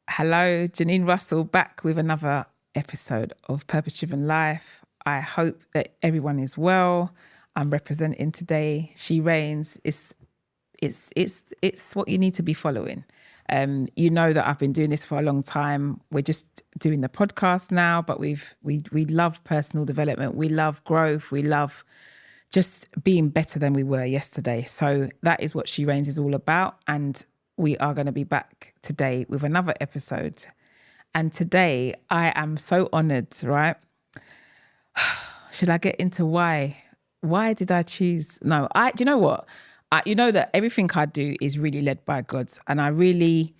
Hello, Jernine Russell back with another episode of Purpose Driven Life. I hope that everyone is well. I'm representing today. She reigns. It's what you need to be following. You know that I've been doing this for a long time. We're just doing the podcast now, but we love personal development. We love growth. We love just being better than we were yesterday. So that is what She Reigns is all about. And we are going to be back today with another episode. And today I am so honored, right? Should I get into why? Why did I choose? No, do you know what? You know that everything I do is really led by God. And I really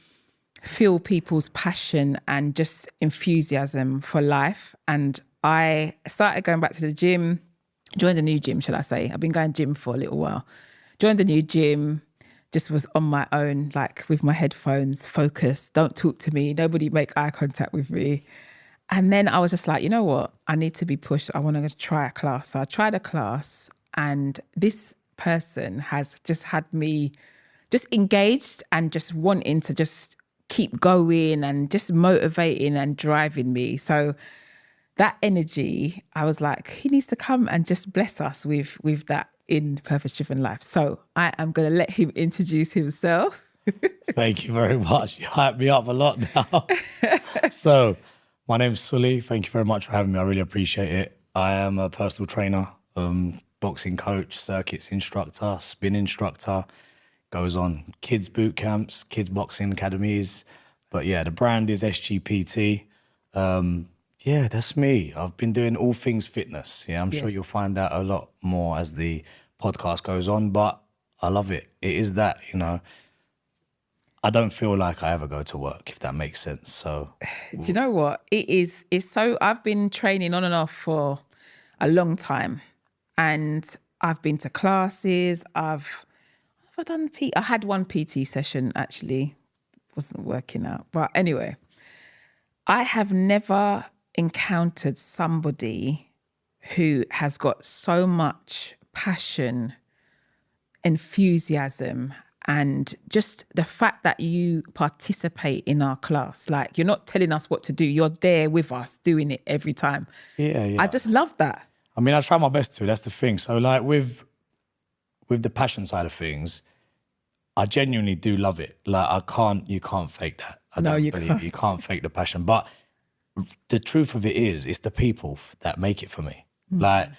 feel people's passion and just enthusiasm for life. And I started going back to the gym, joined a new gym, shall I say. I've been going gym for a little while. Joined a new gym, just was on my own, like with my headphones, focused, don't talk to me, nobody make eye contact with me. And then I was just like, you know what? I need to be pushed. I want to try a class. So I tried a class, and this person has just had me just engaged and just wanting to just keep going and just motivating and driving me. So that energy, I was like, he needs to come and just bless us with that in Purpose Driven Life. So I am going to let him introduce himself. Thank you very much. You hyped me up a lot now. So my name's Suley. Thank you very much for having me. I really appreciate it. I am a personal trainer, boxing coach, circuits instructor, spin instructor, goes on kids boot camps, kids boxing academies. But yeah, the brand is SGPT. Yeah, that's me. I've been doing all things fitness. Yeah, I'm sure you'll find out a lot more as the podcast goes on, but I love it. It is that, you know, I don't feel like I ever go to work, if that makes sense. So do you know what? It's so, I've been training on and off for a long time, and I've been to classes. I had one PT session, actually, wasn't working out. But anyway, I have never encountered somebody who has got so much passion, enthusiasm, and just the fact that you participate in our class. Like, you're not telling us what to do. You're there with us doing it every time. Yeah. I just love that. I mean, I try my best to. That's the thing. So like with the passion side of things, I genuinely do love it. Like you can't fake that. You can't fake the passion. But the truth of it is, it's the people that make it for me. Like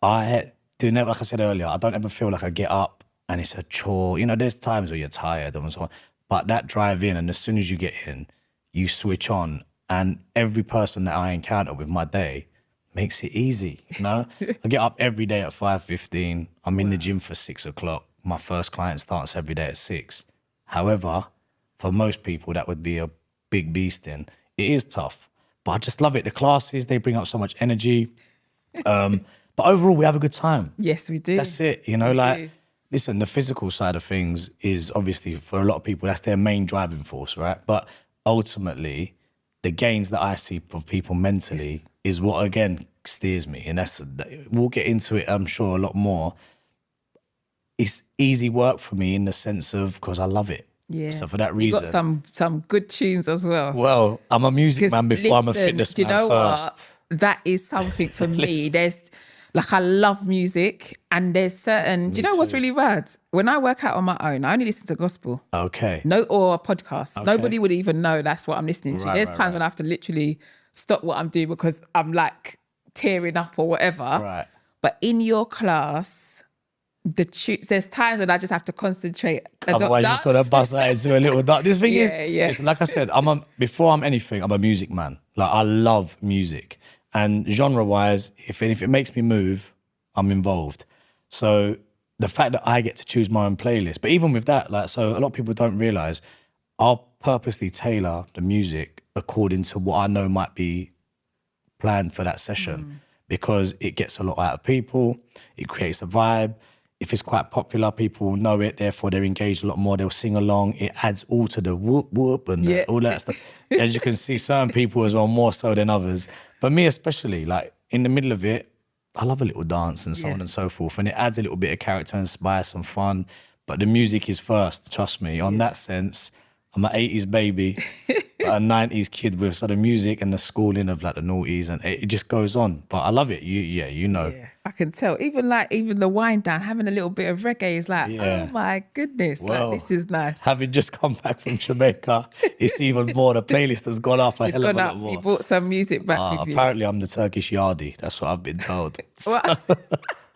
I do never, like I said earlier, I don't ever feel like I get up and it's a chore. You know, there's times where you're tired and so on, but that drive in, and as soon as you get in, you switch on, and every person that I encounter with my day makes it easy. You know, I get up every day at 5:15. I'm in the gym for 6 o'clock. My first client starts every day at 6. However, for most people, that would be a big beast. In it is tough, but I just love it. The classes, they bring up so much energy. But overall, we have a good time. Yes, we do. That's it. You know, listen, the physical side of things is obviously, for a lot of people, that's their main driving force, right? But ultimately, the gains that I see of people mentally is what, again, steers me. And we'll get into it, I'm sure, a lot more. It's easy work for me in the sense of, because I love it. Yeah. So for that reason. You got some good tunes as well. Well, I'm a music man before I'm a fitness do you man know first. What? That is something for me. I love music, and there's certain, do you know what's really rad? When I work out on my own, I only listen to gospel. Okay. Or a podcast. Okay. Nobody would even know that's what I'm listening to. Right, there's times when I have to literally stop what I'm doing because I'm like tearing up or whatever. Right. But in your class, there's times when I just have to concentrate. Otherwise, you just want to bust that into a little dance. This thing is, yeah. Like I said, before I'm anything, I'm a music man. Like, I love music. And genre-wise, if it makes me move, I'm involved. So the fact that I get to choose my own playlist, but even with that, so a lot of people don't realize, I'll purposely tailor the music according to what I know might be planned for that session, because it gets a lot out of people. It creates a vibe. If it's quite popular, people know it, therefore they're engaged a lot more. They'll sing along. It adds all to the whoop whoop and all that stuff. As you can see, certain people as well, more so than others. But me especially, like in the middle of it, I love a little dance and so on and so forth. And it adds a little bit of character and spice and fun. But the music is first, trust me. On that sense, I'm an 80s baby, but a 90s kid with sort of music and the schooling of like the noughties, and it just goes on. But I love it. You know. Yeah, I can tell. Even the wind down, having a little bit of reggae is like, Yeah. oh my goodness, Well, like this is nice. Having just come back from Jamaica, it's even more. The playlist has gone up a hell of a lot more. You brought some music back with you. Apparently, I'm the Turkish Yardie. That's what I've been told. What?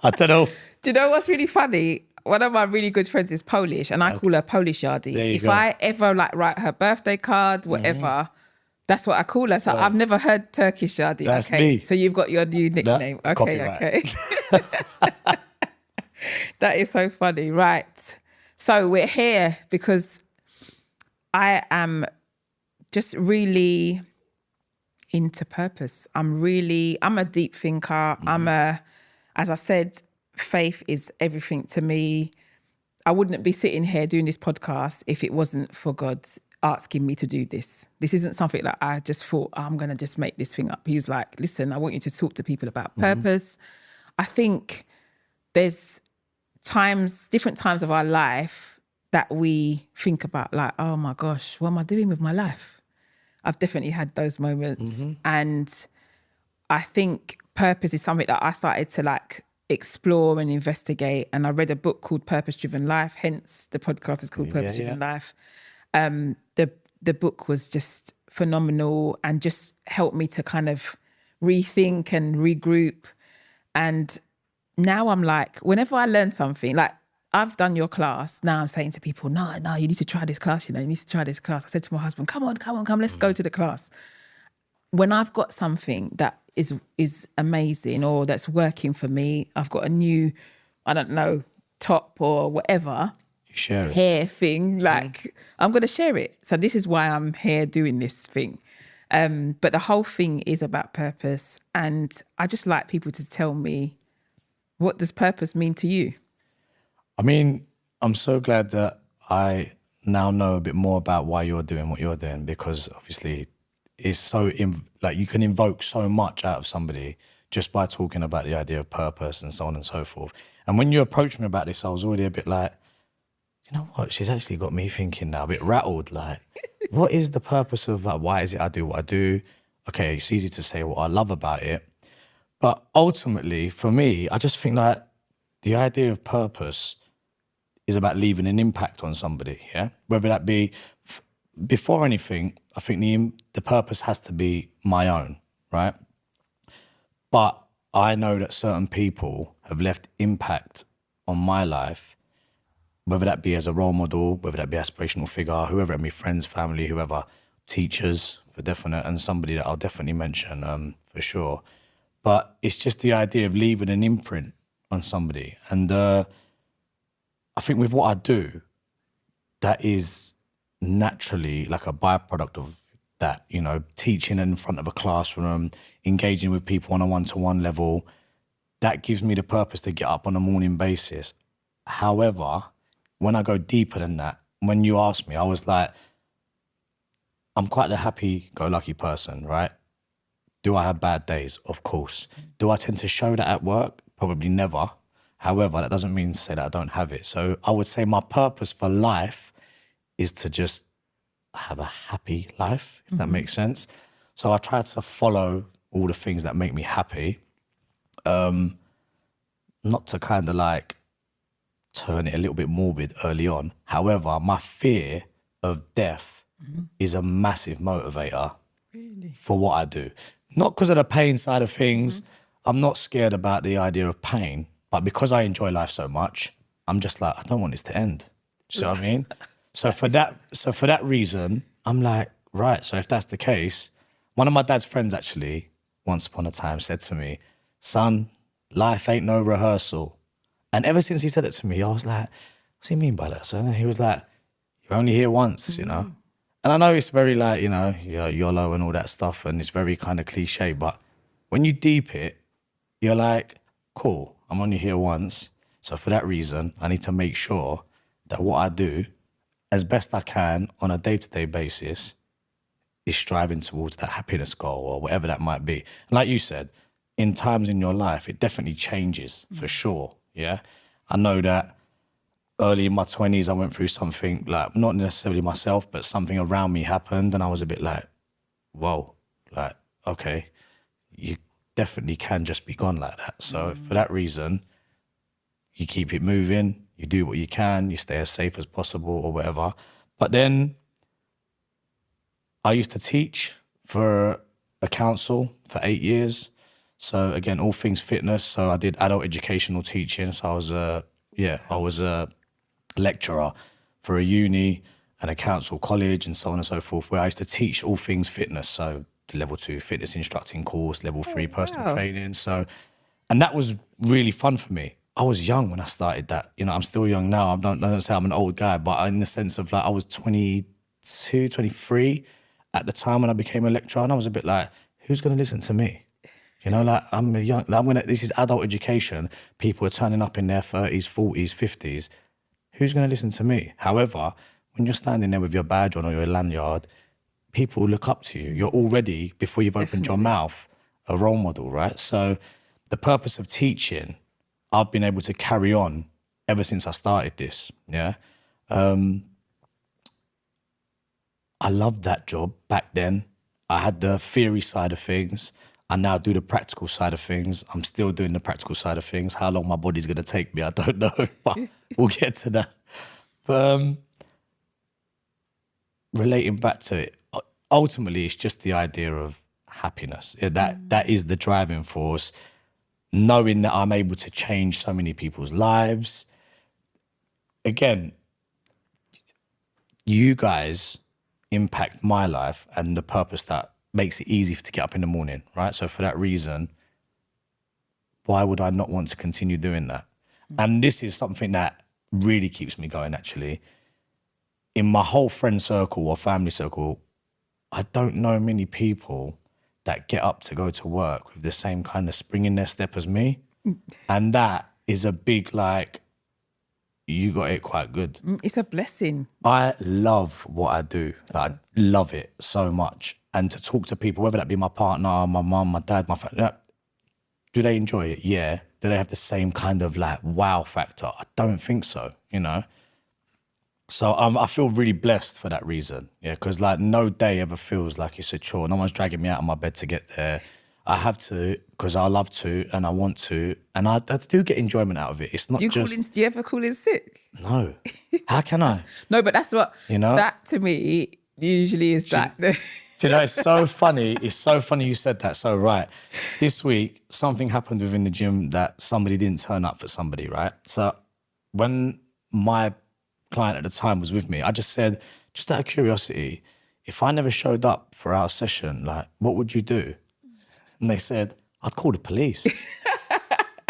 I don't know. Do you know what's really funny? One of my really good friends is Polish, and I call her Polish Yardie. If I ever like write her birthday card, whatever, that's what I call her. So I've never heard Turkish Yardie. That's okay, me. so you've got your new nickname. Okay, copyright. okay. That is so funny, right? So we're here because I am just really into purpose. I'm a deep thinker. As I said, faith is everything to me. I wouldn't be sitting here doing this podcast if it wasn't for God asking me to do this. This isn't something that I just thought, I'm going to just make this thing up. He was like, listen, I want you to talk to people about purpose. I think there's different times of our life that we think about like, oh my gosh, what am I doing with my life? I've definitely had those moments. And I think purpose is something that I started to like explore and investigate. And I read a book called Purpose Driven Life, hence the podcast is called Purpose Driven Life. The book was just phenomenal and just helped me to kind of rethink and regroup. And now I'm like, whenever I learn something, like I've done your class, now I'm saying to people, no, you need to try this class, you need to try this class. I said to my husband, come on, let's go to the class. When I've got something that is amazing or that's working for me, I've got a new, I don't know, top or whatever, you share it. Hair thing, like I'm going to share it. So this is why I'm here doing this thing. But the whole thing is about purpose. And I just like people to tell me, what does purpose mean to you? I mean, I'm so glad that I now know a bit more about why you're doing what you're doing, because obviously it's so, like you can invoke so much out of somebody just by talking about the idea of purpose and so on and so forth. And when you approached me about this, I was already a bit like, you know what, she's actually got me thinking now, a bit rattled, like, what is the purpose of that? Why is it I do what I do? Okay, it's easy to say what I love about it. But ultimately, for me, I just think that the idea of purpose is about leaving an impact on somebody, yeah? Whether that be, before anything, I think the purpose has to be my own, right? But I know that certain people have left impact on my life, whether that be as a role model, whether that be aspirational figure, whoever it may be, friends, family, whoever, teachers for definite, and somebody that I'll definitely mention for sure. But it's just the idea of leaving an imprint on somebody. And I think with what I do, that is naturally like a byproduct of that, you know, teaching in front of a classroom, engaging with people on a one-to-one level, that gives me the purpose to get up on a morning basis. However, when I go deeper than that, when you asked me, I was like, I'm quite a happy-go-lucky person, right? Do I have bad days? Of course. Do I tend to show that at work? Probably never. However, that doesn't mean to say that I don't have it. So I would say my purpose for life is to just have a happy life, if that makes sense. So I try to follow all the things that make me happy, not to kind of like turn it a little bit morbid early on. However, my fear of death is a massive motivator for what I do. Not because of the pain side of things. I'm not scared about the idea of pain, but because I enjoy life so much, I'm just like, I don't want this to end. Do you know what I mean? So for that reason, I'm like, right, so if that's the case, one of my dad's friends actually, once upon a time, said to me, son, life ain't no rehearsal. And ever since he said it to me, I was like, what's he mean by that, son? And he was like, you're only here once, you know? And I know it's very like, you know, YOLO and all that stuff, and it's very kind of cliche, but when you deep it, you're like, cool, I'm only here once. So for that reason, I need to make sure that what I do, as best I can on a day-to-day basis, is striving towards that happiness goal or whatever that might be. And like you said, in times in your life, it definitely changes for sure, yeah? I know that early in my 20s, I went through something like, not necessarily myself, but something around me happened. And I was a bit like, whoa, like, okay, you definitely can just be gone like that. So for that reason, you keep it moving, you do what you can, you stay as safe as possible or whatever. But then I used to teach for a council for 8 years. So again, all things fitness. So I did adult educational teaching. So I was a lecturer for a uni and a council college and so on and so forth, where I used to teach all things fitness. So the level 2 fitness instructing course, level 3 personal training. So, and that was really fun for me. I was young when I started that. You know, I'm still young now. I don't say I'm an old guy, but in the sense of like, I was 22, 23 at the time when I became a lecturer. And I was a bit like, who's going to listen to me? You know, like I'm a young, like this is adult education. People are turning up in their 30s, 40s, 50s. Who's going to listen to me? However, when you're standing there with your badge on or your lanyard, people look up to you. You're already, before you've opened your mouth, a role model, right? So the purpose of teaching, I've been able to carry on ever since I started this, yeah? I loved that job back then. I had the theory side of things. I now do the practical side of things. I'm still doing the practical side of things. How long my body's going to take me, I don't know, but we'll get to that. But relating back to it, ultimately, it's just the idea of happiness. That is the driving force. Knowing that I'm able to change so many people's lives. Again, you guys impact my life and the purpose that makes it easy to get up in the morning, right? So for that reason, why would I not want to continue doing that? And this is something that really keeps me going, actually. In my whole friend circle or family circle, I don't know many people that get up to go to work with the same kind of spring in their step as me. And that is a big, like, you got it quite good. It's a blessing. I love what I do. Like, I love it so much. And to talk to people, whether that be my partner, my mum, my dad, my family, do they enjoy it? Yeah. Do they have the same kind of like wow factor? I don't think so, you know? So I feel really blessed for that reason. Yeah, because like no day ever feels like it's a chore. No one's dragging me out of my bed to get there. I have to because I love to and I want to. And I do get enjoyment out of it. It's not do you ever call in sick? No. How can I? No, but that's what, you know, that to me usually is that. You know, it's so funny. It's so funny you said that. So, right, this week, something happened within the gym that somebody didn't turn up for somebody, right? So when my client at the time was with me, I just said, just out of curiosity, if I never showed up for our session, like, what would you do? And they said, I'd call the police.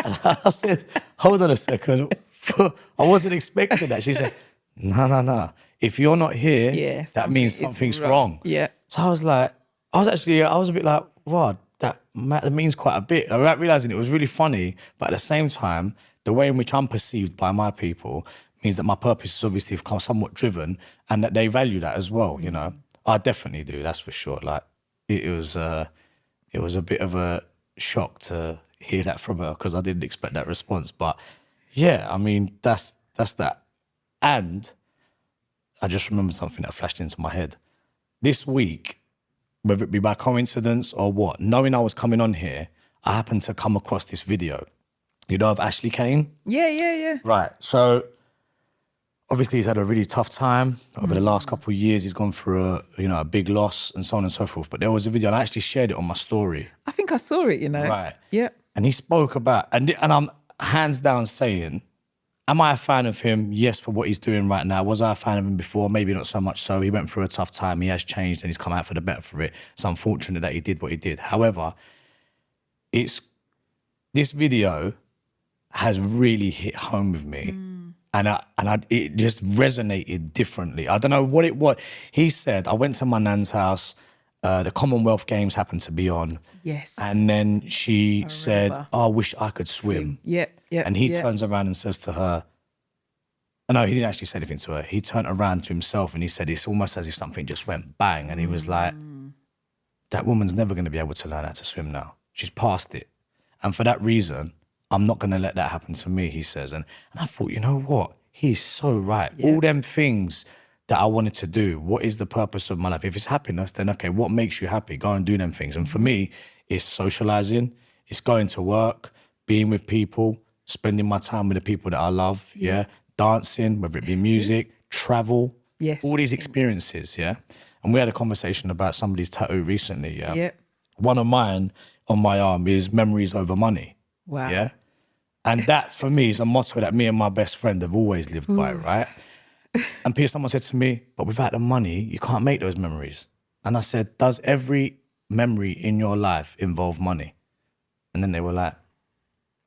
And I said, hold on a second. I wasn't expecting that. She said, no. If you're not here, that means something's wrong. Yeah. So I was a bit like, wow, that means quite a bit. I was realizing it was really funny, but at the same time, the way in which I'm perceived by my people means that my purpose is obviously somewhat driven and that they value that as well, you know. I definitely do, that's for sure. Like, it was a bit of a shock to hear that from her because I didn't expect that response. But yeah, I mean, that's that. And I just remembered something that flashed into my head. This week, whether it be by coincidence or what, knowing I was coming on here, I happened to come across this video. You know of Ashley Kane? Yeah. Right. So obviously he's had a really tough time over the last couple of years. He's gone through a big loss and so on and so forth. But there was a video and I actually shared it on my story. I think I saw it, you know. Right. Yeah. And he spoke about, and I'm hands down saying, am I a fan of him? Yes, for what he's doing right now. Was I a fan of him before? Maybe not so much so. He went through a tough time. He has changed and he's come out for the better for it. It's unfortunate that he did what he did. However, this video has really hit home with me. And it just resonated differently. I don't know what it was. He said, I went to my nan's house. The Commonwealth Games happened to be on. Yes. And then she said, I wish I could swim. Yeah. And he turns around and says to her, no, he didn't actually say anything to her. He turned around to himself and he said, it's almost as if something just went bang. And he was like, that woman's never going to be able to learn how to swim now. She's past it. And for that reason, I'm not going to let that happen to me, he says. And I thought, you know what? he's so right. All them things that I wanted to do, what is the purpose of my life? If it's happiness, then okay, what makes you happy? Go and do them things. And for me, it's socializing, it's going to work, being with people, spending my time with the people that I love, dancing, whether it be music, travel, all these experiences, And we had a conversation about somebody's tattoo recently, One of mine on my arm is memories over money. Wow. Yeah. And that for me is a motto that me and my best friend have always lived by, right? And someone said to me, but without the money, you can't make those memories. And I said, does every memory in your life involve money? And then they were like,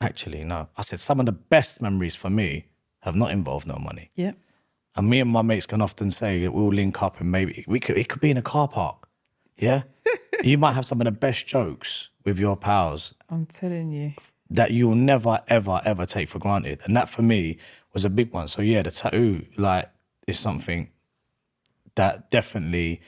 actually, no. I said, some of the best memories for me have not involved no money. Yeah. And me and my mates can often say that we'll link up and maybe it could be in a car park. Yeah. You might have some of the best jokes with your pals. I'm telling you. That you will never, ever, ever take for granted. And that for me was a big one. So yeah, the tattoo, like, is something that definitely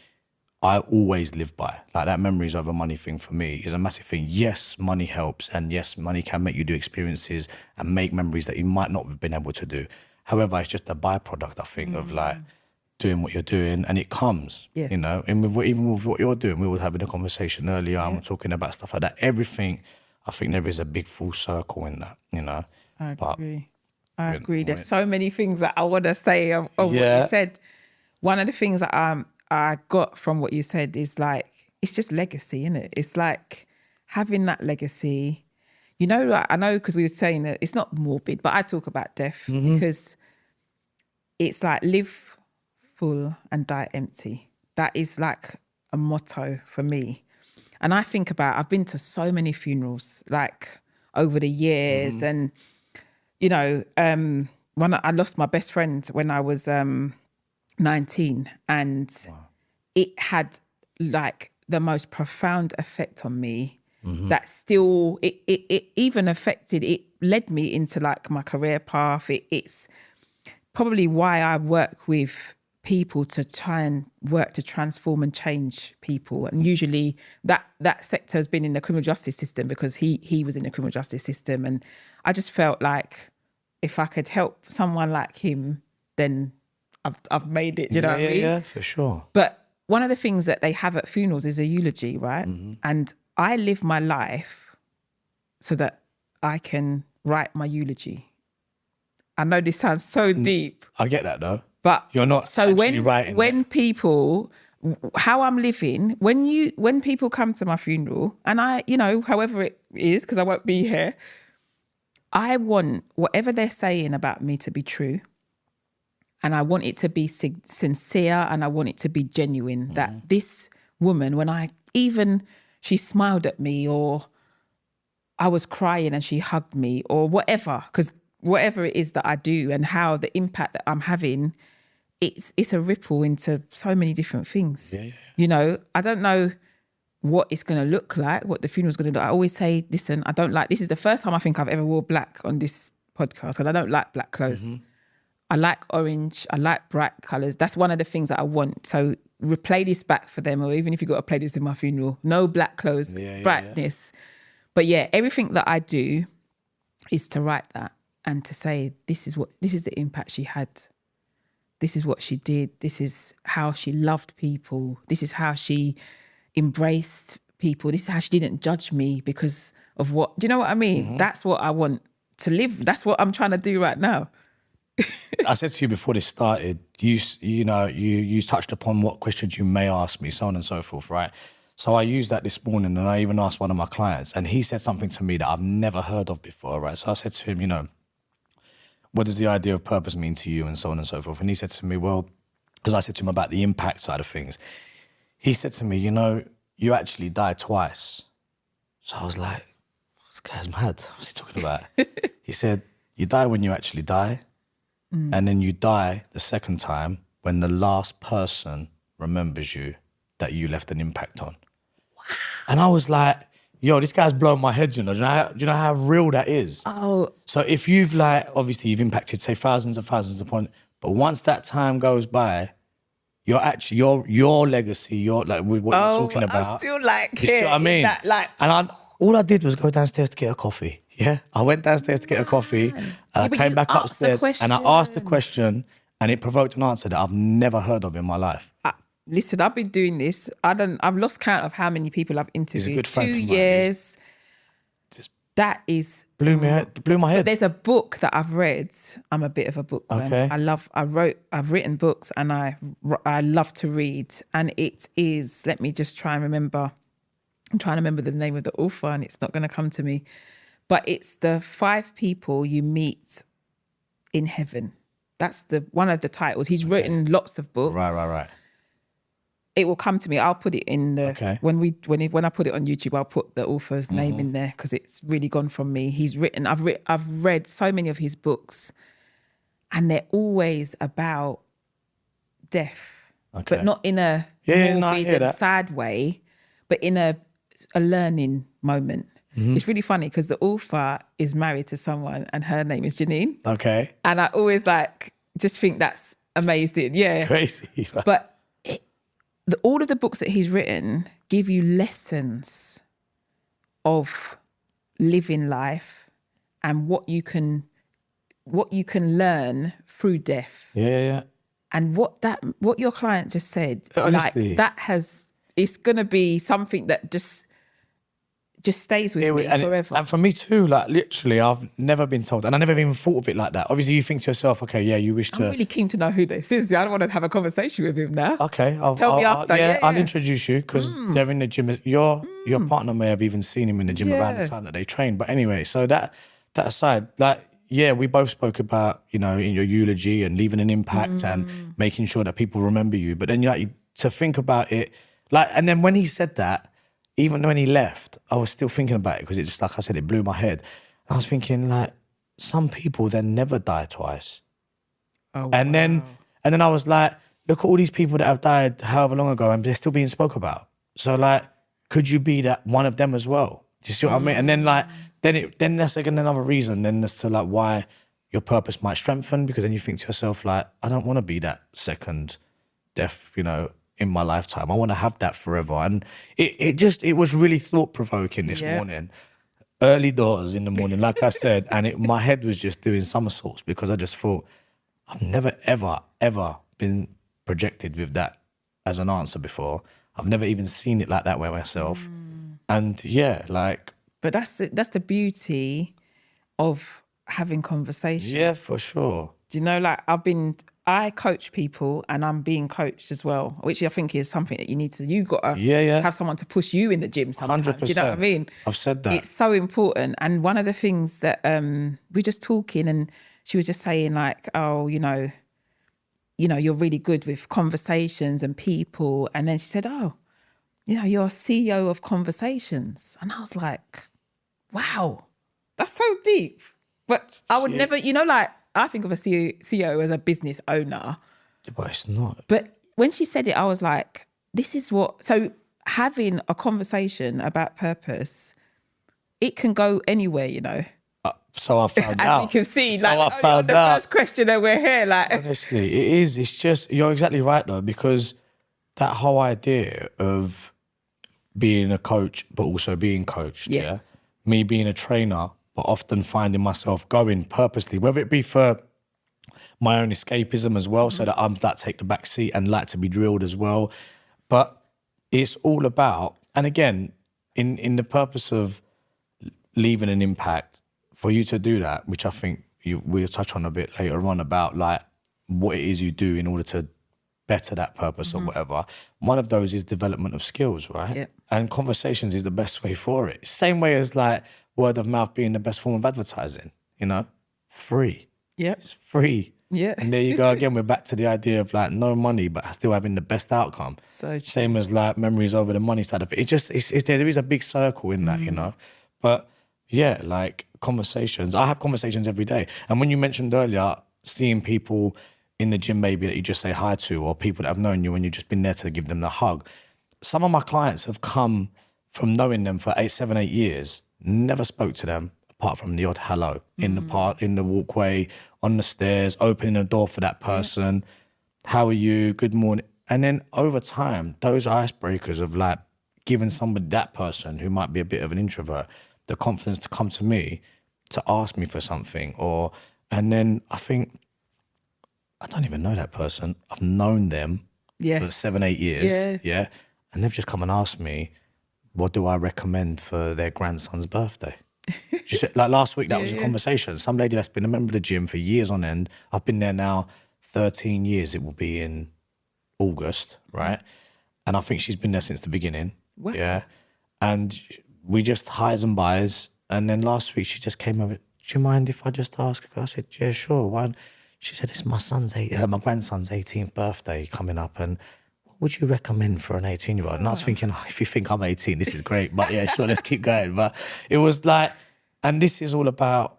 I always live by. Like that memories over money thing for me is a massive thing. Yes, money helps. And yes, money can make you do experiences and make memories that you might not have been able to do. However, it's just a byproduct, I think, of like doing what you're doing, and it comes, you know, and even with what you're doing, we were having a conversation earlier and we're talking about stuff like that. Everything, I think there is a big full circle in that, you know. I agree. There's so many things that I want to say of what you said. One of the things that I got from what you said is like, it's just legacy, isn't it? It's like having that legacy. You know, like, I know because we were saying that it's not morbid, but I talk about death because it's like live full and die empty. That is like a motto for me. And I think about, I've been to so many funerals, like over the years. And, you know, when I lost my best friend when I was 19, and it had like the most profound effect on me. That still, it even affected, it led me into like my career path. It's probably why I work with people to try and work to transform and change people. And usually that sector has been in the criminal justice system because he was in the criminal justice system. And I just felt like if I could help someone like him, then I've made it, do you know what I mean? Yeah, for sure. But one of the things that they have at funerals is a eulogy, right? And I live my life so that I can write my eulogy. I know this sounds so deep. I get that though. But you're not so actually writing when people, how I'm living, when people come to my funeral, and I, you know, however it is, because I won't be here, I want whatever they're saying about me to be true. And I want it to be sincere, and I want it to be genuine. That this woman, when she smiled at me, or I was crying and she hugged me, or whatever, because whatever it is that I do and how the impact that I'm having, it's a ripple into so many different things. You know, I don't know what it's going to look like, what the funeral's going to do. I always say, listen, this is the first time I think I've ever wore black on this podcast, because I don't like black clothes. I like orange. I like bright colours. That's one of the things that I want. So replay this back for them, or even if you got to play this in my funeral, no black clothes, brightness. But yeah, everything that I do is to write that and to say, this is the impact she had. This is what she did. This is how she loved people. This is how she embraced people. This is how she didn't judge me because of what, do you know what I mean? That's what I want to live. That's what I'm trying to do right now. I said to you before this started, you touched upon what questions you may ask me, so on and so forth, right? So I used that this morning, and I even asked one of my clients, and he said something to me that I've never heard of before, right? So I said to him, you know, what does the idea of purpose mean to you, and so on and so forth? And he said to me, well, because I said to him about the impact side of things, he said to me, you know, you actually die twice. So I was like, this guy's mad. What's he talking about? He said, you die when you actually die. And then you die the second time when the last person remembers you that you left an impact on. Wow. And I was like, yo, this guy's blowing my head, you know. Do you know how real that is? Oh. So if you've obviously you've impacted, say, thousands upon, but once that time goes by, you're actually, your legacy, with what you're talking about. I'm still like, you see what I mean? That, like, and all I did was go downstairs to get a coffee. Yeah, I went downstairs to get a coffee, and I came back upstairs and I asked a question, and it provoked an answer that I've never heard of in my life. Listen, I've been doing this. I've lost count of how many people I've interviewed. He's a good friend 2 of mine. years. That is blew my head. But there's a book that I've read. I'm a bit of a bookworm. Okay. I've written books, and I love to read. And it is, let me just try and remember. I'm trying to remember the name of the author, and it's not going to come to me. But it's the 5 people you meet in heaven. That's one of the titles. He's written lots of books. Right. It will come to me. I'll put it in the when I put it on YouTube. I'll put the author's name in there because it's really gone from me. He's written. I've read so many of his books, and they're always about death, but not in a morbid and sad way, but in a learning moment. It's really funny because the author is married to someone, and her name is Jernine. Okay, and I always just think that's amazing. Yeah, it's crazy, but. All of the books that he's written give you lessons of living life and what you can learn through death. Yeah. And what your client just said, honestly, it's gonna be something that just stays with me forever. And for me too, literally, I've never been told, and I never even thought of it like that. Obviously, you think to yourself, okay, yeah, you wish to. I'm really keen to know who this is. I don't want to have a conversation with him now. Okay, tell me after. I'll introduce you because they're in the gym. Your partner may have even seen him in the gym around the time that they train. But anyway, so that aside, we both spoke about, in your eulogy and leaving an impact and making sure that people remember you. But then to think about it, and then when he said that. Even when he left, I was still thinking about it because it just, like I said, it blew my head. I was thinking, some people then never die twice. Oh, and then I was like, look at all these people that have died however long ago and they're still being spoke about. So could you be that one of them as well? Do you see what I mean? And then then that's again another reason then as to why your purpose might strengthen, because then you think to yourself, I don't want to be that second death, in my lifetime. I want to have that forever. And it was really thought-provoking this morning. Early doors in the morning, like I said, and my head was just doing somersaults because I just thought, I've never, ever, ever been projected with that as an answer before. I've never even seen it like that way myself. And But that's the beauty of having conversations. Yeah, for sure. Do you know, I coach people and I'm being coached as well, which I think is something that you got to have someone to push you in the gym sometimes. 100%. Do you know what I mean? I've said that. It's so important. And one of the things that we're just talking and she was just saying you're really good with conversations and people. And then she said, you're CEO of conversations. And I was like, wow, that's so deep. But I would never, I think of a CEO as a business owner. But it's not. But when she said it, I was like, this is so having a conversation about purpose, it can go anywhere, So I found out. As we can see, I found out. The first question and we're here, Honestly, it is. It's just, you're exactly right though, because that whole idea of being a coach, but also being coached, me being a trainer, but often finding myself going purposely, whether it be for my own escapism as well, so that I'm take the back seat and like to be drilled as well. But it's all about, and again, in the purpose of leaving an impact, for you to do that, which I think we'll touch on a bit later on about what it is you do in order to better that purpose or whatever. One of those is development of skills, right? Yep. And conversations is the best way for it. Same way as word of mouth being the best form of advertising, free. Yeah. It's free. Yeah. And there you go again, we're back to the idea of no money, but still having the best outcome. So same as memories over the money side of it. There is a big circle in that, But yeah, conversations. I have conversations every day. And when you mentioned earlier, seeing people in the gym maybe that you just say hi to, or people that have known you and you've just been there to give them the hug. Some of my clients have come from knowing them for 7, 8 years, never spoke to them apart from the odd hello in the park, in the walkway, on the stairs, opening a door for that person. How are you? Good morning. And then over time, those icebreakers of giving somebody, that person who might be a bit of an introvert, the confidence to come to me, to ask me for something, and then I think, I don't even know that person. I've known them for 7-8 years. Yeah. And they've just come and asked me, what do I recommend for their grandson's birthday? Just like last week, that was a conversation. Some lady that's been a member of the gym for years on end. I've been there now 13 years. It will be in August, right? And I think she's been there since the beginning. Wow. Yeah. And we just highs and buys. And then last week she just came over, do you mind if I just ask? I said, yeah, sure. Why? She said, it's my grandson's 18th birthday coming up, and what would you recommend for an 18-year-old? And I was thinking, if you think I'm 18, this is great. But yeah, sure, let's keep going. But it was like, and this is all about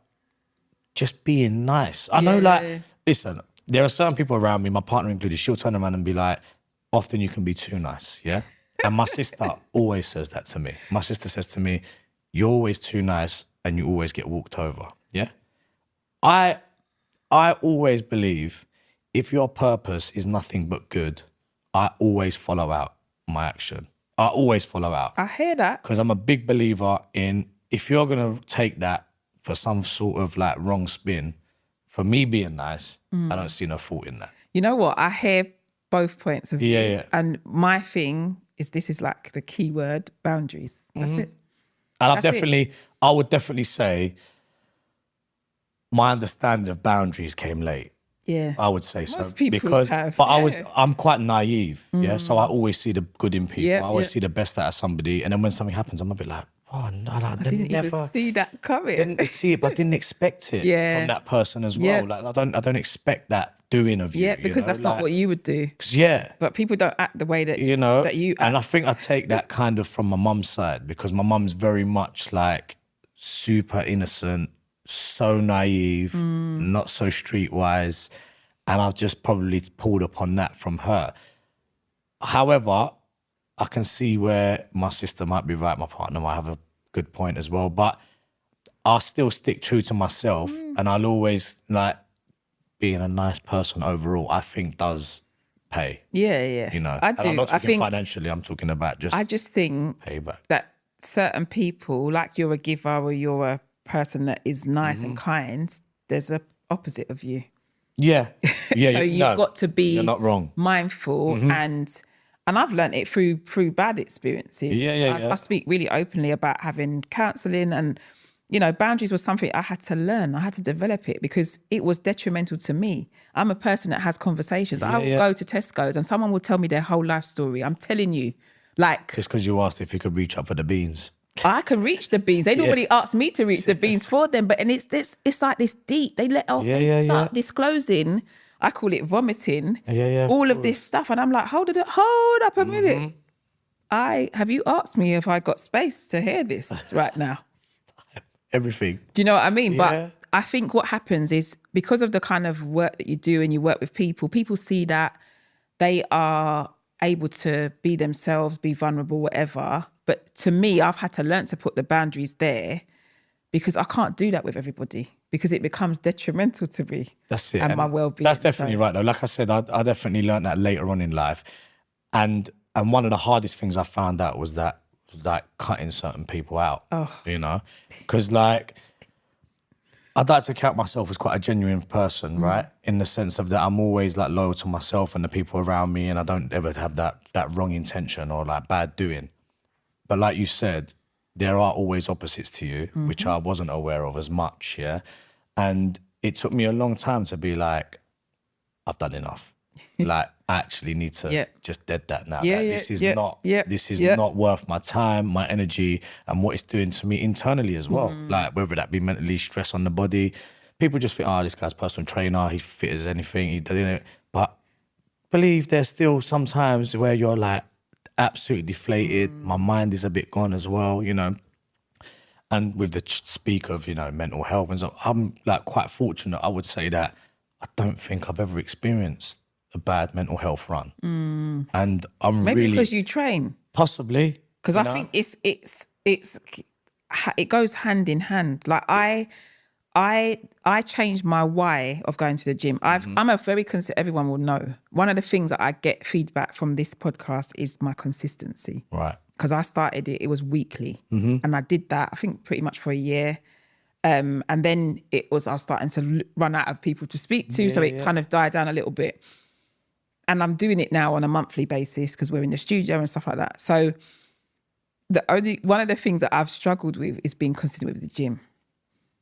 just being nice. I know, like, listen, there are certain people around me, my partner included, she'll turn around and be like, often you can be too nice, yeah? And my sister always says that to me. My sister says to me, you're always too nice and you always get walked over, yeah? I always believe if your purpose is nothing but good, I always follow out my action. I always follow out. I hear that. Because I'm a big believer in, if you're going to take that for some sort of like wrong spin, for me being nice, I don't see no fault in that. You know what? I hear both points of view. Yeah. And my thing is, this is like the key word, boundaries. That's it. And I would definitely say my understanding of boundaries came late. Yeah. I would say Most so. people have. But I'm quite naive. Yeah. So I always see the good in people. I always see the best out of somebody. And then when something happens, I'm a bit like, oh, no, I didn't even see that coming. Didn't see it, but didn't expect it from that person as well. Like I don't expect that doing of you. Yeah, because that's not what you would do. But people don't act the way that that you act. And I think I take that kind of from my mum's side, because my mum's very much like super innocent, so naive, not so streetwise. And I've just probably pulled upon that from her. However, I can see where my sister might be right, my partner might have a good point as well, but I'll still stick true to myself, and I'll always, like, being a nice person overall, I think does pay. Yeah. You know, I do. And I'm not talking I think financially, I'm talking about I just think payback. That certain people, like you're a giver or you're a person that is nice and kind, there's a opposite of you. Yeah. So you've got to be you're not wrong. mindful and I've learned it through bad experiences. I speak really openly about having counselling, and boundaries was something I had to learn. I had to develop it because it was detrimental to me. I'm a person that has conversations. I will go to Tesco's and someone will tell me their whole life story. I'm telling you, like, just because you asked if you could reach up for the beans. I can reach the beans. They normally ask me to reach the beans for them, but it's like this deep. They start disclosing. I call it vomiting. All of this stuff, and I'm like, hold up a minute. Have you asked me if I got space to hear this right now? Everything. Do you know what I mean? But I think what happens is, because of the kind of work that you do and you work with people see that they are able to be themselves, be vulnerable, whatever. But to me, I've had to learn to put the boundaries there, because I can't do that with everybody, because it becomes detrimental to me. That's it. And my well-being. That's definitely right, though. Like I said, I definitely learned that later on in life. And one of the hardest things I found out was that cutting certain people out, because like, I'd like to count myself as quite a genuine person, right? In the sense of that I'm always like loyal to myself and the people around me, and I don't ever have that wrong intention or like bad doing. But like you said, there are always opposites to you, which I wasn't aware of as much, yeah? And it took me a long time to be like, I've done enough. Like, I actually need to just dead that now. This is not worth my time, my energy, and what it's doing to me internally as well. Like, whether that be mentally, stress on the body. People just think, this guy's a personal trainer, he's fit as anything, he does it. But believe there's still some times where you're like absolutely deflated. My mind is a bit gone as well, And with the speak of, mental health and so, I'm like quite fortunate, I would say, that I don't think I've ever experienced a bad mental health run. And I'm maybe really, because you train, possibly, because I think it goes hand in hand. Like I changed my why of going to the gym. I'm a very everyone will know. One of the things that I get feedback from this podcast is my consistency. Right. Because I started it was weekly, and I did that, I think, pretty much for a year. And then I was starting to run out of people to speak to. So it kind of died down a little bit. And I'm doing it now on a monthly basis because we're in the studio and stuff like that. So one of the things that I've struggled with is being consistent with the gym.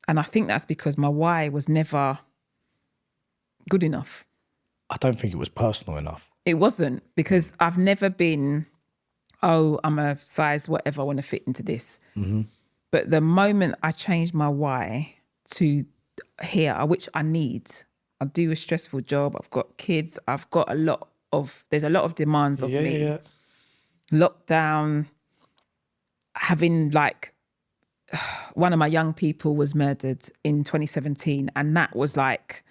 And I think that's because my why was never good enough. I don't think it was personal enough. It wasn't, because I've never been, I'm a size whatever, I want to fit into this. Mm-hmm. But the moment I changed my why to here, which I need, I do a stressful job, I've got kids, there's a lot of demands of me. Yeah. Lockdown, having like, one of my young people was murdered in 2017, and that was like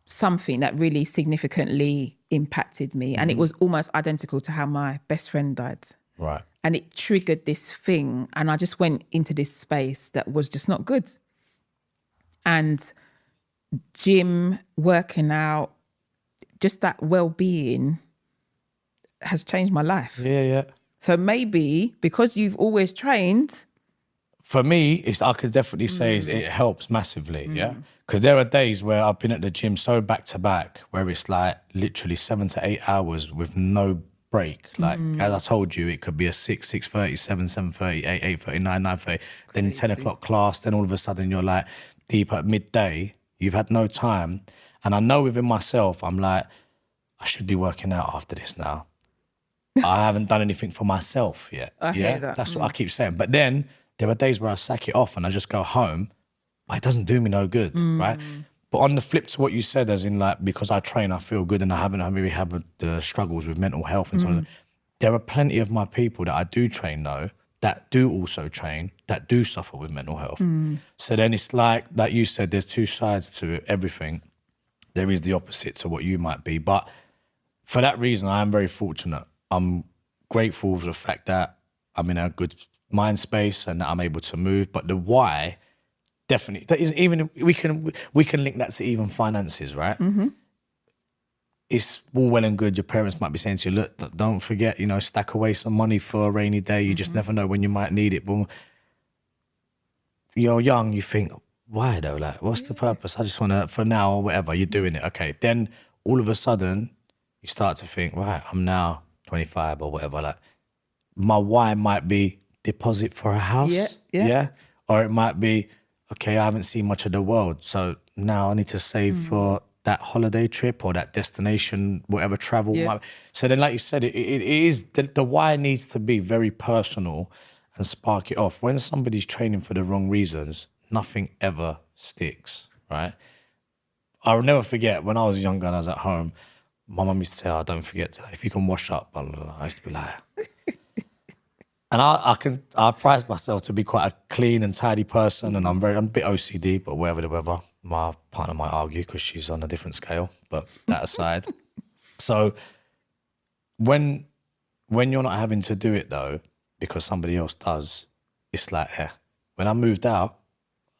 something that really significantly impacted me. And it was almost identical to how my best friend died. Right. And it triggered this thing, and I just went into this space that was just not good. And gym, working out, just that well-being has changed my life. Yeah. So maybe because you've always trained. For me, I could definitely say it helps massively, yeah? Because there are days where I've been at the gym so back to back where it's like literally 7 to 8 hours with no break. Like, as I told you, it could be a 6, 6:30, 7, 7:30, 8, 8:30, 9, 9:30, then 10 o'clock class, then all of a sudden you're like deep at midday, you've had no time. And I know within myself, I'm like, I should be working out after this now. I haven't done anything for myself yet. I hear that. That's what I keep saying. But then there are days where I sack it off and I just go home, but it doesn't do me no good, right? But on the flip to what you said, as in like, because I train, I feel good and I haven't really had the struggles with mental health and so on. There are plenty of my people that I do train though, that do also train, that do suffer with mental health. So then it's like you said, there's two sides to everything. There is the opposite to what you might be. But for that reason, I am very fortunate. I'm grateful for the fact that I'm in a good mind space and that I'm able to move. But the why, definitely, that is even, we can link that to even finances, right? It's all well and good. Your parents might be saying to you, look, don't forget, stack away some money for a rainy day. You just never know when you might need it. But you're young, you think, why though? Like, what's the purpose? I just want to, for now or whatever, you're doing it. Okay. Then all of a sudden you start to think, right, I'm now 25 or whatever. Like, my why might be deposit for a house. Yeah. Or it might be, okay, I haven't seen much of the world. So now I need to save for that holiday trip or that destination, whatever travel. So then, like you said, it is, the why needs to be very personal and spark it off. When somebody's training for the wrong reasons, nothing ever sticks, right? I'll never forget when I was younger and I was at home, my mum used to say, don't forget today, if you can wash up, blah, blah, blah. I used to be like, and I prize myself to be quite a clean and tidy person, and I'm a bit OCD, but whatever. My partner might argue because she's on a different scale, but that aside. So when you're not having to do it though, because somebody else does, it's like, when I moved out,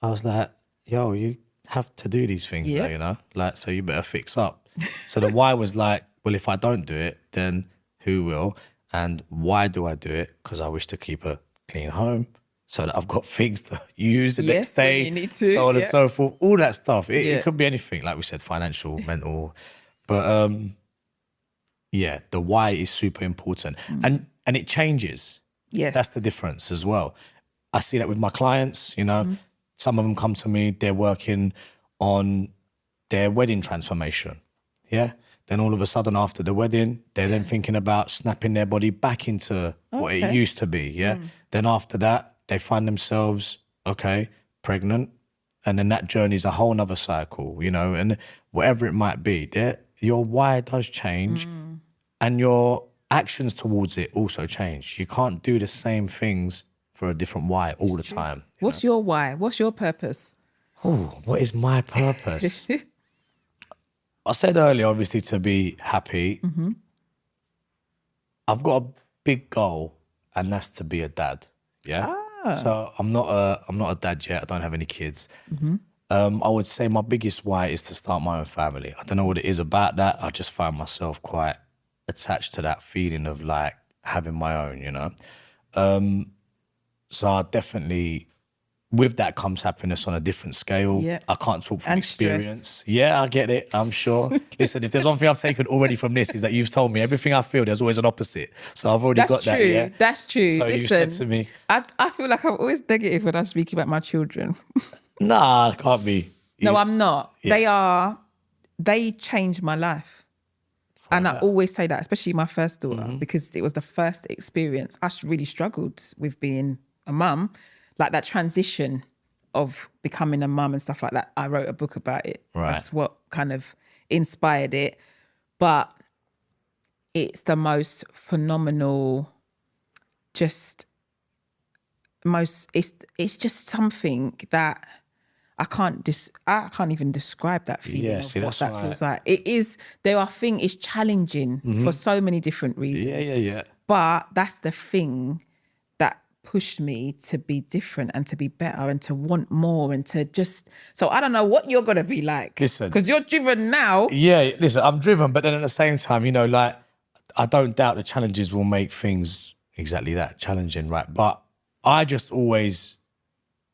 I was like, yo, you have to do these things though, like, so you better fix up. So the why was like, well, if I don't do it, then who will? And why do I do it? Because I wish to keep a clean home so that I've got things to use the next day, you need to, so on and so forth, all that stuff. It could be anything, like we said, financial, mental. But the why is super important. And it changes. Yes. That's the difference as well. I see that with my clients, some of them come to me, they're working on their wedding transformation. Yeah. Then all of a sudden after the wedding, they're then thinking about snapping their body back into what it used to be. Yeah. Then after that, they find themselves, pregnant. And then that journey is a whole nother cycle, and whatever it might be, your why does change and your actions towards it also change. You can't do the same things for a different why all the time. What's your why? What's your purpose? Oh, what is my purpose? I said earlier, obviously, to be happy. I've got a big goal, and that's to be a dad. Yeah. So I'm not a dad yet. I don't have any kids. I would say my biggest why is to start my own family. I don't know what it is about that. I just find myself quite attached to that feeling of like having my own, So I definitely with that comes happiness on a different scale. Yeah. I can't talk from And experience. stress. Yeah, I get it. I'm sure. Listen, if there's one thing I've taken already from this is that you've told me everything I feel, there's always an opposite. So I've already got that. Yeah, That's true. So Listen, you said to me, I feel like I'm always negative when I speak about my children. nah, can't be. No, I'm not. Yeah. They changed my life. And I always say that, especially my first daughter, because it was the first experience. I really struggled with being a mum, like that transition of becoming a mum and stuff like that. I wrote a book about it. Right. That's what kind of inspired it. But it's the most phenomenal, it's just something that I can't even describe that feeling of what that feels like. It is, it's challenging for so many different reasons. Yeah. But that's the thing that pushed me to be different and to be better and to want more and to just, so I don't know what you're going to be like. Listen. Because you're driven now. Yeah, listen, I'm driven, but then at the same time, you know, like, I don't doubt the challenges will make things exactly that, challenging, right? But I just always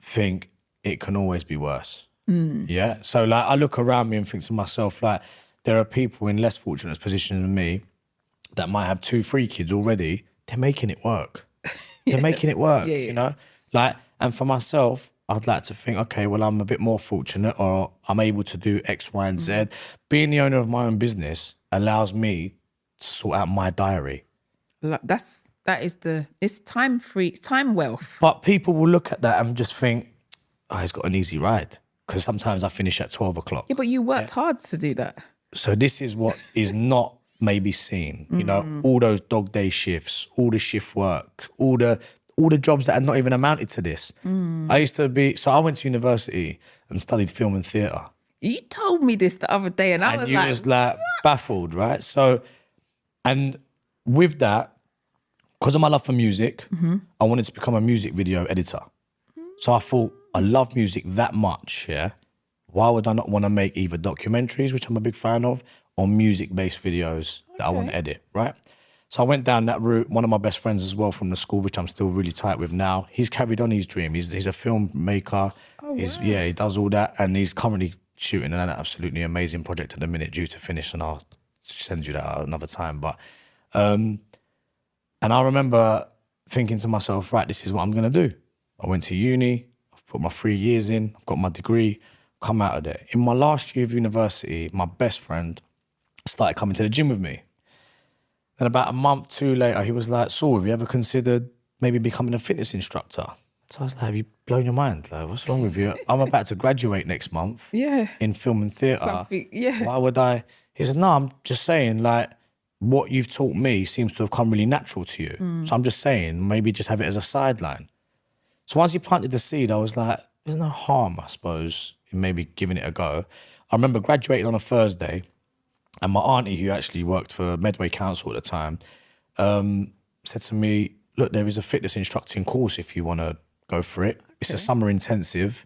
think it can always be worse. Yeah. So like I look around me and think to myself, like, there are people in less fortunate positions than me that might have 2-3 kids already. They're making it work. They're making it work, you know? Like, and for myself, I'd like to think, okay, well, I'm a bit more fortunate or I'm able to do X, Y, and Z. Being the owner of my own business allows me to sort out my diary. It's time wealth. But people will look at that and just think, oh, he's got an easy ride. Because sometimes I finish at 12 o'clock. Yeah, but you worked hard to do that. So this is what is not maybe seen. You know, all those dog day shifts, all the shift work, all the jobs that had not even amounted to this. I went to university and studied film and theatre. You told me this the other day and I was like, baffled, right? So, and with that, because of my love for music, I wanted to become a music video editor. So I thought, I love music that much, yeah? Why would I not want to make either documentaries, which I'm a big fan of, or music-based videos that I want to edit, right? So I went down that route. One of my best friends as well from the school, which I'm still really tight with now, he's carried on his dream. He's a filmmaker. Wow. He does all that. And he's currently shooting an absolutely amazing project at the minute due to finish, and I'll send you that another time. But, and I remember thinking to myself, right, this is what I'm going to do. I went to uni, I've put my 3 years in, I've got my degree, come out of there. In my last year of university, my best friend started coming to the gym with me. Then about a month, 2 later, he was like, Saul, have you ever considered maybe becoming a fitness instructor? So I was like, have you blown your mind? Like, what's wrong with you? I'm about to graduate next month in film and theatre. Why would I? He said, no, I'm just saying, like, what you've taught me seems to have come really natural to you. So I'm just saying, maybe just have it as a sideline. So once he planted the seed, I was like, there's no harm, I suppose, in maybe giving it a go. I remember graduating on a Thursday, and my auntie, who actually worked for Medway Council at the time, said to me, look, there is a fitness instructing course if you want to go for it. It's a summer intensive.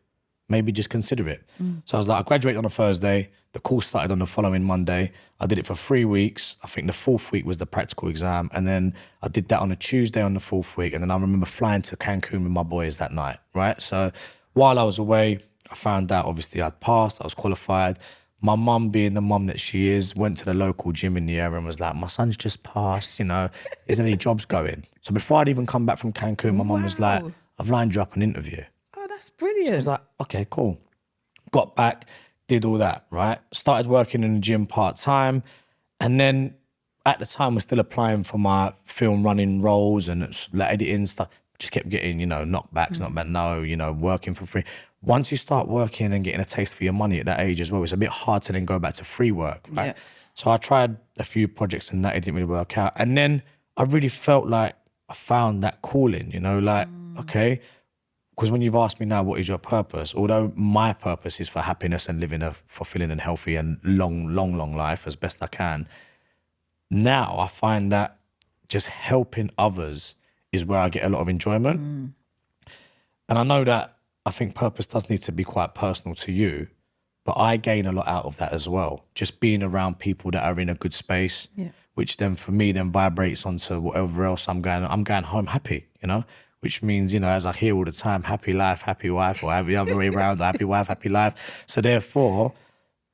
Maybe just consider it. So I was like, I graduated on a Thursday. The course started on the following Monday. I did it for 3 weeks. I think the 4th week was the practical exam. And then I did that on a Tuesday on the 4th week. And then I remember flying to Cancun with my boys that night, right? So while I was away, I found out, obviously, I'd passed. I was qualified. My mum, being the mum that she is, went to the local gym in the area and was like, my son's just passed, you know, is there any jobs going? So before I'd even come back from Cancun, my mum was like, I've lined you up an interview. Oh, that's brilliant. So I was like, okay, cool. Got back, did all that, right? Started working in the gym part-time. And then at the time, was still applying for my film running roles and like editing stuff. Just kept getting, you know, knockbacks, not bad, no, you know, working for free. Once you start working and getting a taste for your money at that age as well, it's a bit hard to then go back to free work, right? Yeah. So I tried a few projects and that, it didn't really work out. And then I really felt like I found that calling, you know, like, okay, because when you've asked me now, what is your purpose? Although my purpose is for happiness and living a fulfilling and healthy and long life as best I can. Now I find that just helping others is where I get a lot of enjoyment. And I know that I think purpose does need to be quite personal to you, but I gain a lot out of that as well. Just being around people that are in a good space, which then for me then vibrates onto whatever else I'm going home happy, you know? which means, you know, as I hear all the time, happy life, happy wife, or the other way around, happy wife, happy life. So therefore,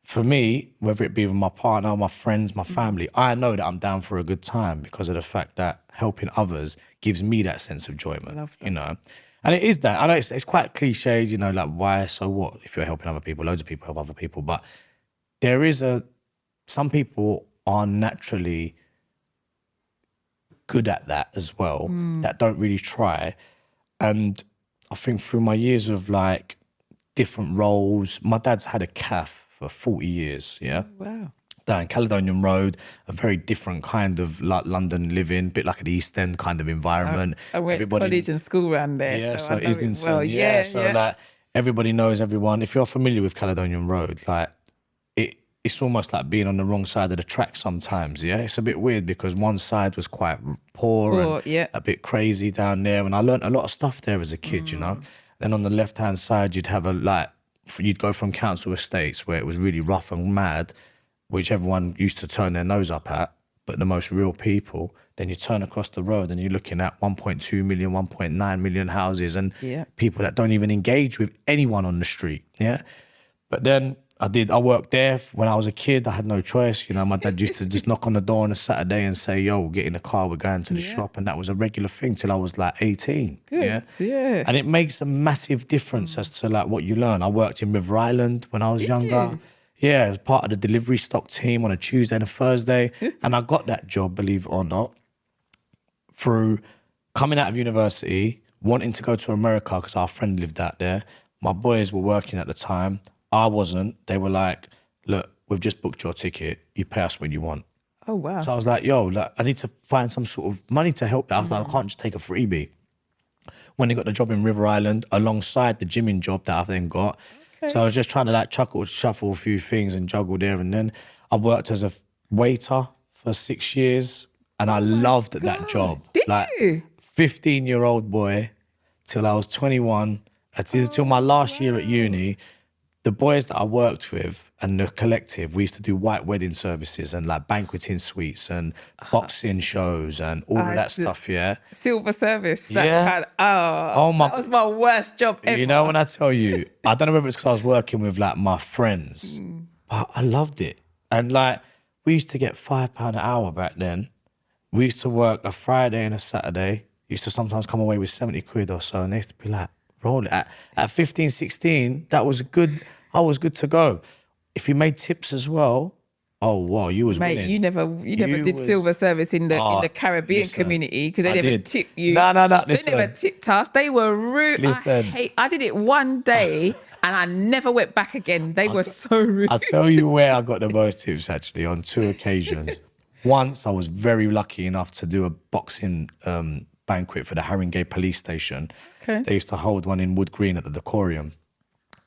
for me, whether it be with my partner, my friends, my family, I know that I'm down for a good time because of the fact that helping others gives me that sense of enjoyment, you know. And it is that. I know it's quite cliched, you know, like, why, so what if you're helping other people? Loads of people help other people. But there is some people are naturally good at that as well, that don't really try. And I think through my years of like different roles, my dad's had a cafe for 40 years, yeah? Wow. Down Caledonian Road, a very different kind of like London living, bit like an East End kind of environment. I went to college and school around there, yeah, so I know Islington, it well. Yeah, so like everybody knows everyone. If you're familiar with Caledonian Road, like it's almost like being on the wrong side of the track sometimes, yeah? It's a bit weird because one side was quite poor and a bit crazy down there, and I learnt a lot of stuff there as a kid, you know? Then on the left-hand side, you'd have you'd go from council estates where it was really rough and mad, which everyone used to turn their nose up at, but the most real people. Then you turn across the road and you're looking at 1.2 million, 1.9 million houses and people that don't even engage with anyone on the street, yeah? But then I worked there when I was a kid. I had no choice. You know, my dad used to just knock on the door on a Saturday and say, yo, get in the car, we're going to the shop. And that was a regular thing till I was like 18. Good, yeah. And it makes a massive difference as to like what you learn. I worked in River Island when I was younger. Yeah, as part of the delivery stock team on a Tuesday and a Thursday. And I got that job, believe it or not, through coming out of university, wanting to go to America because our friend lived out there. My boys were working at the time. I wasn't. They were like, look, we've just booked your ticket. You pay us when you want. Oh, wow. So I was like, yo, like, I need to find some sort of money to help that. I was like, I can't just take a freebie. When they got the job in River Island alongside the gymming job that I then got. Okay. So I was just trying to like shuffle a few things and juggle there. And then I worked as a waiter for 6 years and I loved that job. Did you? 15-year-old boy till I was 21, until my last year at uni. The boys that I worked with and the collective, we used to do white wedding services and like banqueting suites and boxing shows and all of that stuff, yeah. Silver service. That was my worst job ever. You know, when I tell you, I don't know whether it's because I was working with like my friends, but I loved it. And like, we used to get £5 an hour back then. We used to work a Friday and a Saturday. Used to sometimes come away with 70 quid or so. And they used to be like, roll it. At 15, 16, that was I was good to go. If you made tips as well, oh wow, you was winning. You never did silver service in the Caribbean community because they never tipped you. No. They never tipped us. They were rude. I did it one day and I never went back again. They were so rude. I'll tell you where I got the most tips actually on 2 occasions. Once I was very lucky enough to do a boxing banquet for the Haringey police station. Okay. They used to hold one in Wood Green at the Decorium.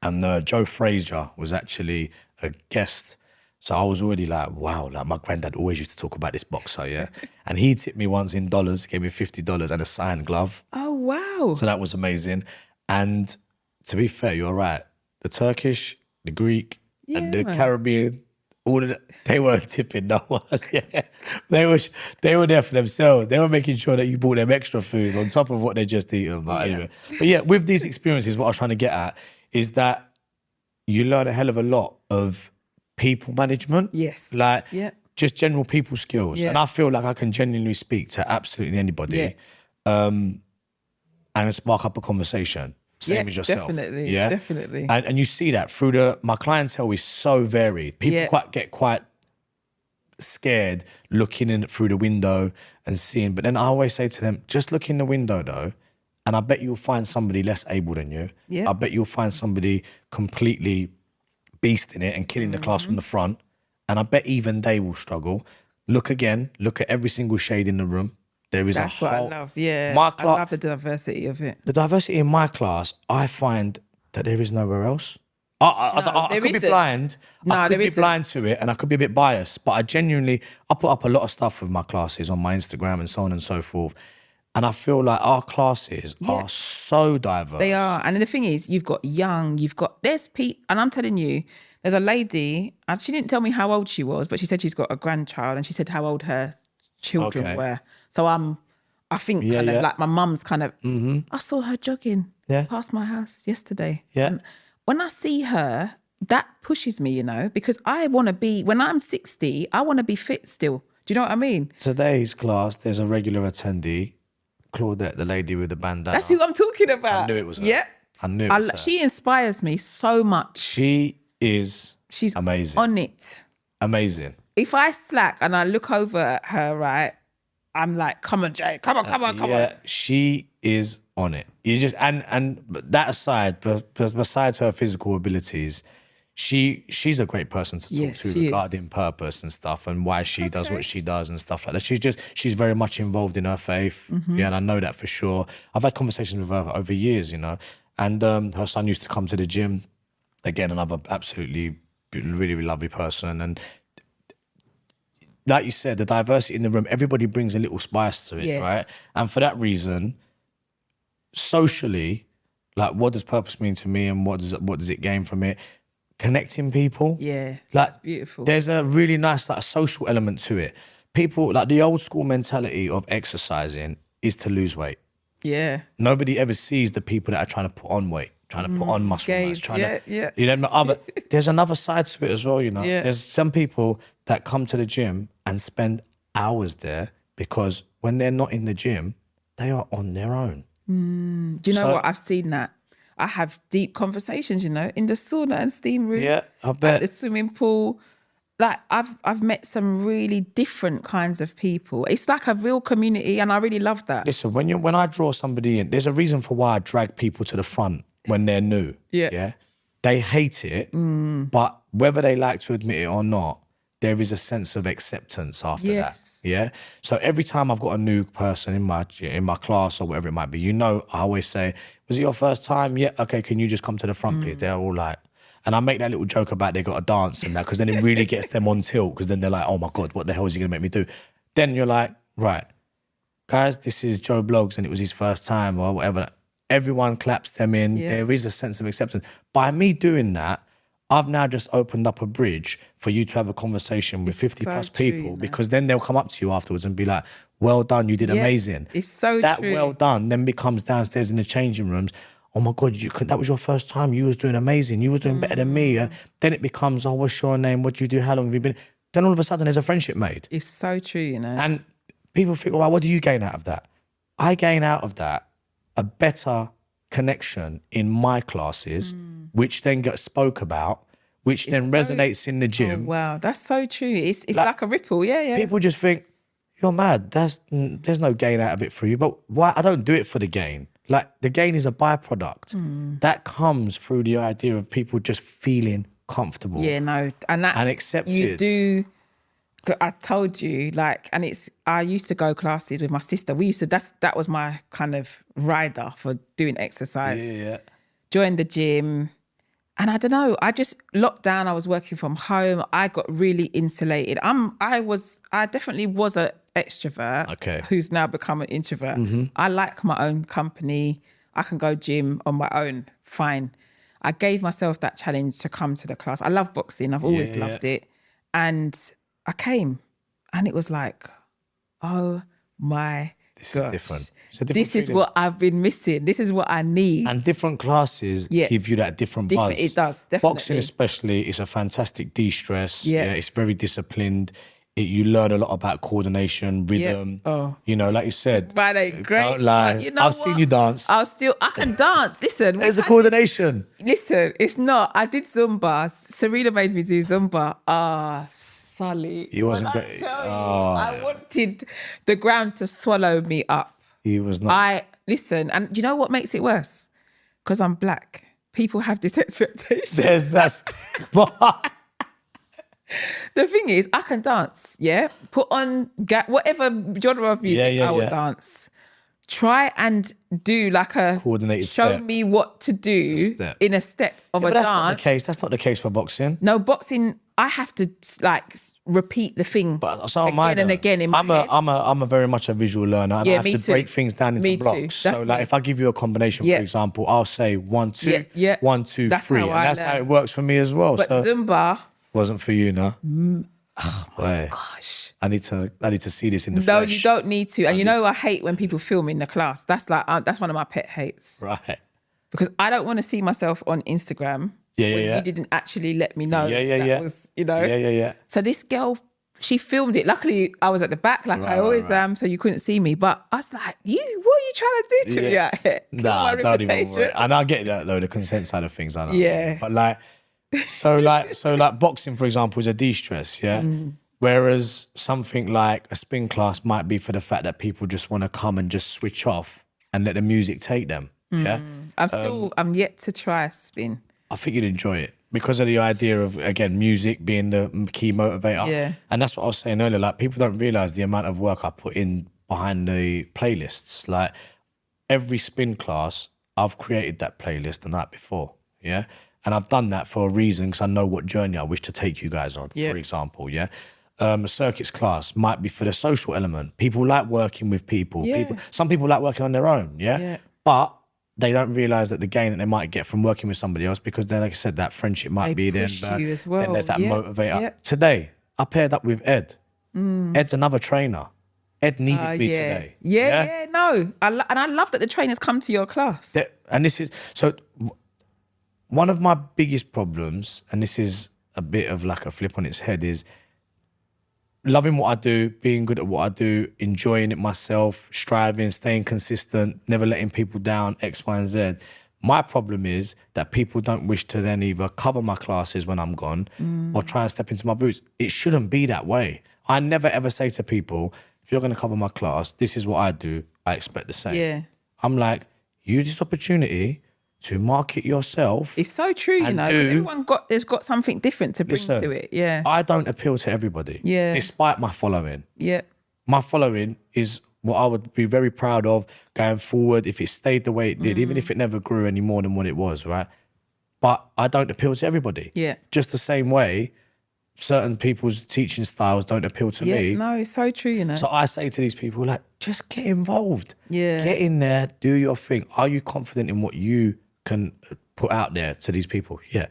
And Joe Frazier was actually a guest. So I was already like, wow, like my granddad always used to talk about this boxer, yeah? And he tipped me once in dollars, gave me $50 and a signed glove. Oh, wow. So that was amazing. And to be fair, you're right. The Turkish, the Greek, and the Caribbean, all of that, they weren't tipping no one. Yeah. They were there for themselves. They were making sure that you bought them extra food on top of what they just eaten. But anyway. But yeah, with these experiences, what I was trying to get at is that you learn a hell of a lot of people management. Yes. Like just general people skills. Yeah. And I feel like I can genuinely speak to absolutely anybody and spark up a conversation. Same as yourself. Definitely. Yeah, definitely. And you see that through my clientele is so varied. People get quite scared looking in through the window and seeing. But then I always say to them, just look in the window though, and I bet you'll find somebody less able than you. Yeah. I bet you'll find somebody completely beasting it and killing the class from the front. And I bet even they will struggle. Look again, look at every single shade in the room. That's what I love, I love the diversity of it. The diversity in my class, I find that there is nowhere else. I could be blind. I could be blind to it and I could be a bit biased, but I put up a lot of stuff with my classes on my Instagram and so on and so forth. And I feel like our classes are so diverse. They are. And the thing is, you've got young, there's people, and I'm telling you, there's a lady, and she didn't tell me how old she was, but she said she's got a grandchild and she said how old her children were. So I'm I think kind of like my mum's kind of, I saw her jogging Yeah. past my house yesterday. Yeah. And when I see her, that pushes me, you know, because I want to be, when I'm 60, I want to be fit still. Do you know what I mean? Today's class, there's a regular attendee, Claudette, the lady with the bandana. That's who I'm talking about. I knew it was her. Yeah. I knew it was her. She inspires me so much. She's amazing. On it. Amazing. If I slack and I look over at her, right, I'm like, come on, Jay, come on. Yeah, she is on it. You just and that aside, besides her physical abilities, she's a great person to talk to regarding purpose and stuff and why she does what she does and stuff like that. She's very much involved in her faith. Yeah, and I know that for sure. I've had conversations with her over years, you know, and her son used to come to the gym. Again, another absolutely really, really lovely person. And like you said, the diversity in the room, everybody brings a little spice to it, right? And for that reason, socially, like, what does purpose mean to me and what does it gain from it? Connecting people. Yeah, like, it's beautiful. There's a really nice like social element to it. People, like the old school mentality of exercising is to lose weight. Yeah. Nobody ever sees the people that are trying to put on weight, trying to put on muscle mass, you know, there's another side to it as well, you know. There's some people that come to the gym and spend hours there because when they're not in the gym, they are on their own. Do you know what? I've seen that. I have deep conversations, you know, in the sauna and steam room. Yeah, I bet. At the swimming pool. Like I've met some really different kinds of people. It's like a real community and I really love that. Listen, when I draw somebody in, there's a reason for why I drag people to the front when they're new. Yeah. They hate it, but whether they like to admit it or not, there is a sense of acceptance after that. Yeah. So every time I've got a new person in my class or whatever it might be, you know, I always say, was it your first time? Yeah. Okay. Can you just come to the front, please? They're all like, and I make that little joke about they got to dance and that, because then it really gets them on tilt, because then they're like, oh my God, what the hell is he going to make me do? Then you're like, right, guys, this is Joe Bloggs and it was his first time or whatever. Everyone claps them in. There is a sense of acceptance. By me doing that, I've now just opened up a bridge for you to have a conversation with 50 plus people, because then they'll come up to you afterwards and be like, well done, you did amazing. It's so true. That well done then becomes downstairs in the changing rooms. Oh my God, that was your first time. You was doing amazing. You was doing better than me. And then it becomes, oh, what's your name? What do you do? How long have you been? Then all of a sudden there's a friendship made. It's so true, you know. And people think, well, what do you gain out of that? I gain out of that a better connection in my classes, which then gets spoke about, which then resonates in the gym. Oh, wow, that's so true. It's like a ripple, yeah. People just think, you're mad. There's no gain out of it for you. But why? I don't do it for the gain. Like, the gain is a byproduct. That comes through the idea of people just feeling comfortable. Yeah, no. And accepted. You do, I told you, like, and I used to go classes with my sister. That was my kind of rider for doing exercise. Yeah. Joined the gym. And I don't know, I just locked down. I was working from home. I got really insulated. I definitely was an extrovert who's now become an introvert. I like my own company. I can go gym on my own, fine. I gave myself that challenge to come to the class. I love boxing. I've always loved it. And I came and it was like, oh my This gosh. is different. This is what I've been missing. This is what I need. And different classes give you that different buzz. It does, definitely. Boxing especially is a fantastic de-stress. Yeah, it's very disciplined. You learn a lot about coordination, rhythm. You know, like you said. Right, great. Don't lie. You know I've seen you dance. I can dance. Listen. There's a coordination. Listen, it's not. I did Zumba. Serena made me do Zumba. Sully. He wasn't good. I wanted the ground to swallow me up. He was not. Listen, and you know what makes it worse? Because I'm black. People have this expectation. That's The thing is, I can dance, yeah? Put on whatever genre of music, I will dance. Try and do like a coordinated show step. Me what to do in a step of a that's dance. Not the case. That's not the case for boxing. No, boxing, I have to like repeat the thing again and again in my head. I'm a very much a visual learner. And I have to break things down into blocks. So like if I give you a combination, for example, I'll say 1, 2, 1, 2, 3. And that's how it works for me as well. But Zumba wasn't for you, no? Oh my gosh. I need to see this in the No, flesh. you don't need to. And I hate when people film in the class. That's that's one of my pet hates. Right. Because I don't want to see myself on Instagram when you didn't actually let me know that was, Yeah. So this girl, she filmed it. Luckily, I was at the back like I always am, so you couldn't see me. But I was like, what are you trying to do to me out here? Nah, don't even worry. And I get that though, the consent side of things, I know. Yeah. But like boxing, for example, is a de-stress, yeah? Whereas something like a spin class might be for the fact that people just want to come and just switch off and let the music take them. Yeah. I'm yet to try spin. I think you'd enjoy it because of the idea of, again, music being the key motivator. Yeah. And that's what I was saying earlier. Like, people don't realize the amount of work I put in behind the playlists. Like, every spin class, I've created that playlist the night before. Yeah. And I've done that for a reason, because I know what journey I wish to take you guys on, for example. Yeah. Circuits class might be for the social element. People like working with people. Yeah. Some people like working on their own. Yeah. But they don't realize that the gain that they might get from working with somebody else, because then, like I said, that friendship might be there. You as well. Then there's that motivator. Today, I paired up with Ed. Ed's another trainer. Ed needed me today. No. And I love that the trainers come to your class. And this is, so one of my biggest problems, and this is a bit of like a flip on its head, is loving what I do, being good at what I do, enjoying it myself, striving, staying consistent, never letting people down, X, Y, and Z. My problem is that people don't wish to then either cover my classes when I'm gone or try and step into my boots. It shouldn't be that way. I never ever say to people, if you're going to cover my class, this is what I do, I expect the same. Yeah. I'm like, use this opportunity to market yourself. It's so true, 'cause everyone has got something different to bring to it. Yeah. I don't appeal to everybody. Yeah. Despite my following. Yeah. My following is what I would be very proud of going forward if it stayed the way it did, even if it never grew any more than what it was, right? But I don't appeal to everybody. Yeah. Just the same way certain people's teaching styles don't appeal to me. No, it's so true, So I say to these people, like, just get involved. Yeah. Get in there, do your thing. Are you confident in what you can put out there to these people? Yeah.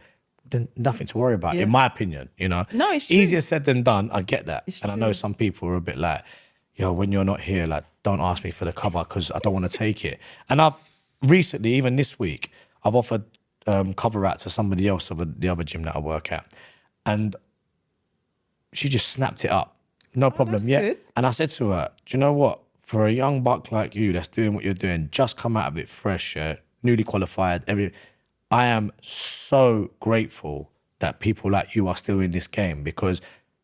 Then nothing to worry about, in my opinion, No, it's true. Easier said than done. I get that. It's and true. I know some people are a bit like, yo, when you're not here, like, don't ask me for the cover because I don't want to take it. And I've recently, even this week, I've offered cover out to somebody else of the other gym that I work at. And she just snapped it up. No problem. That's good. And I said to her, do you know what? For a young buck like you that's doing what you're doing, just come out of it fresh, newly qualified, I am so grateful that people like you are still in this game because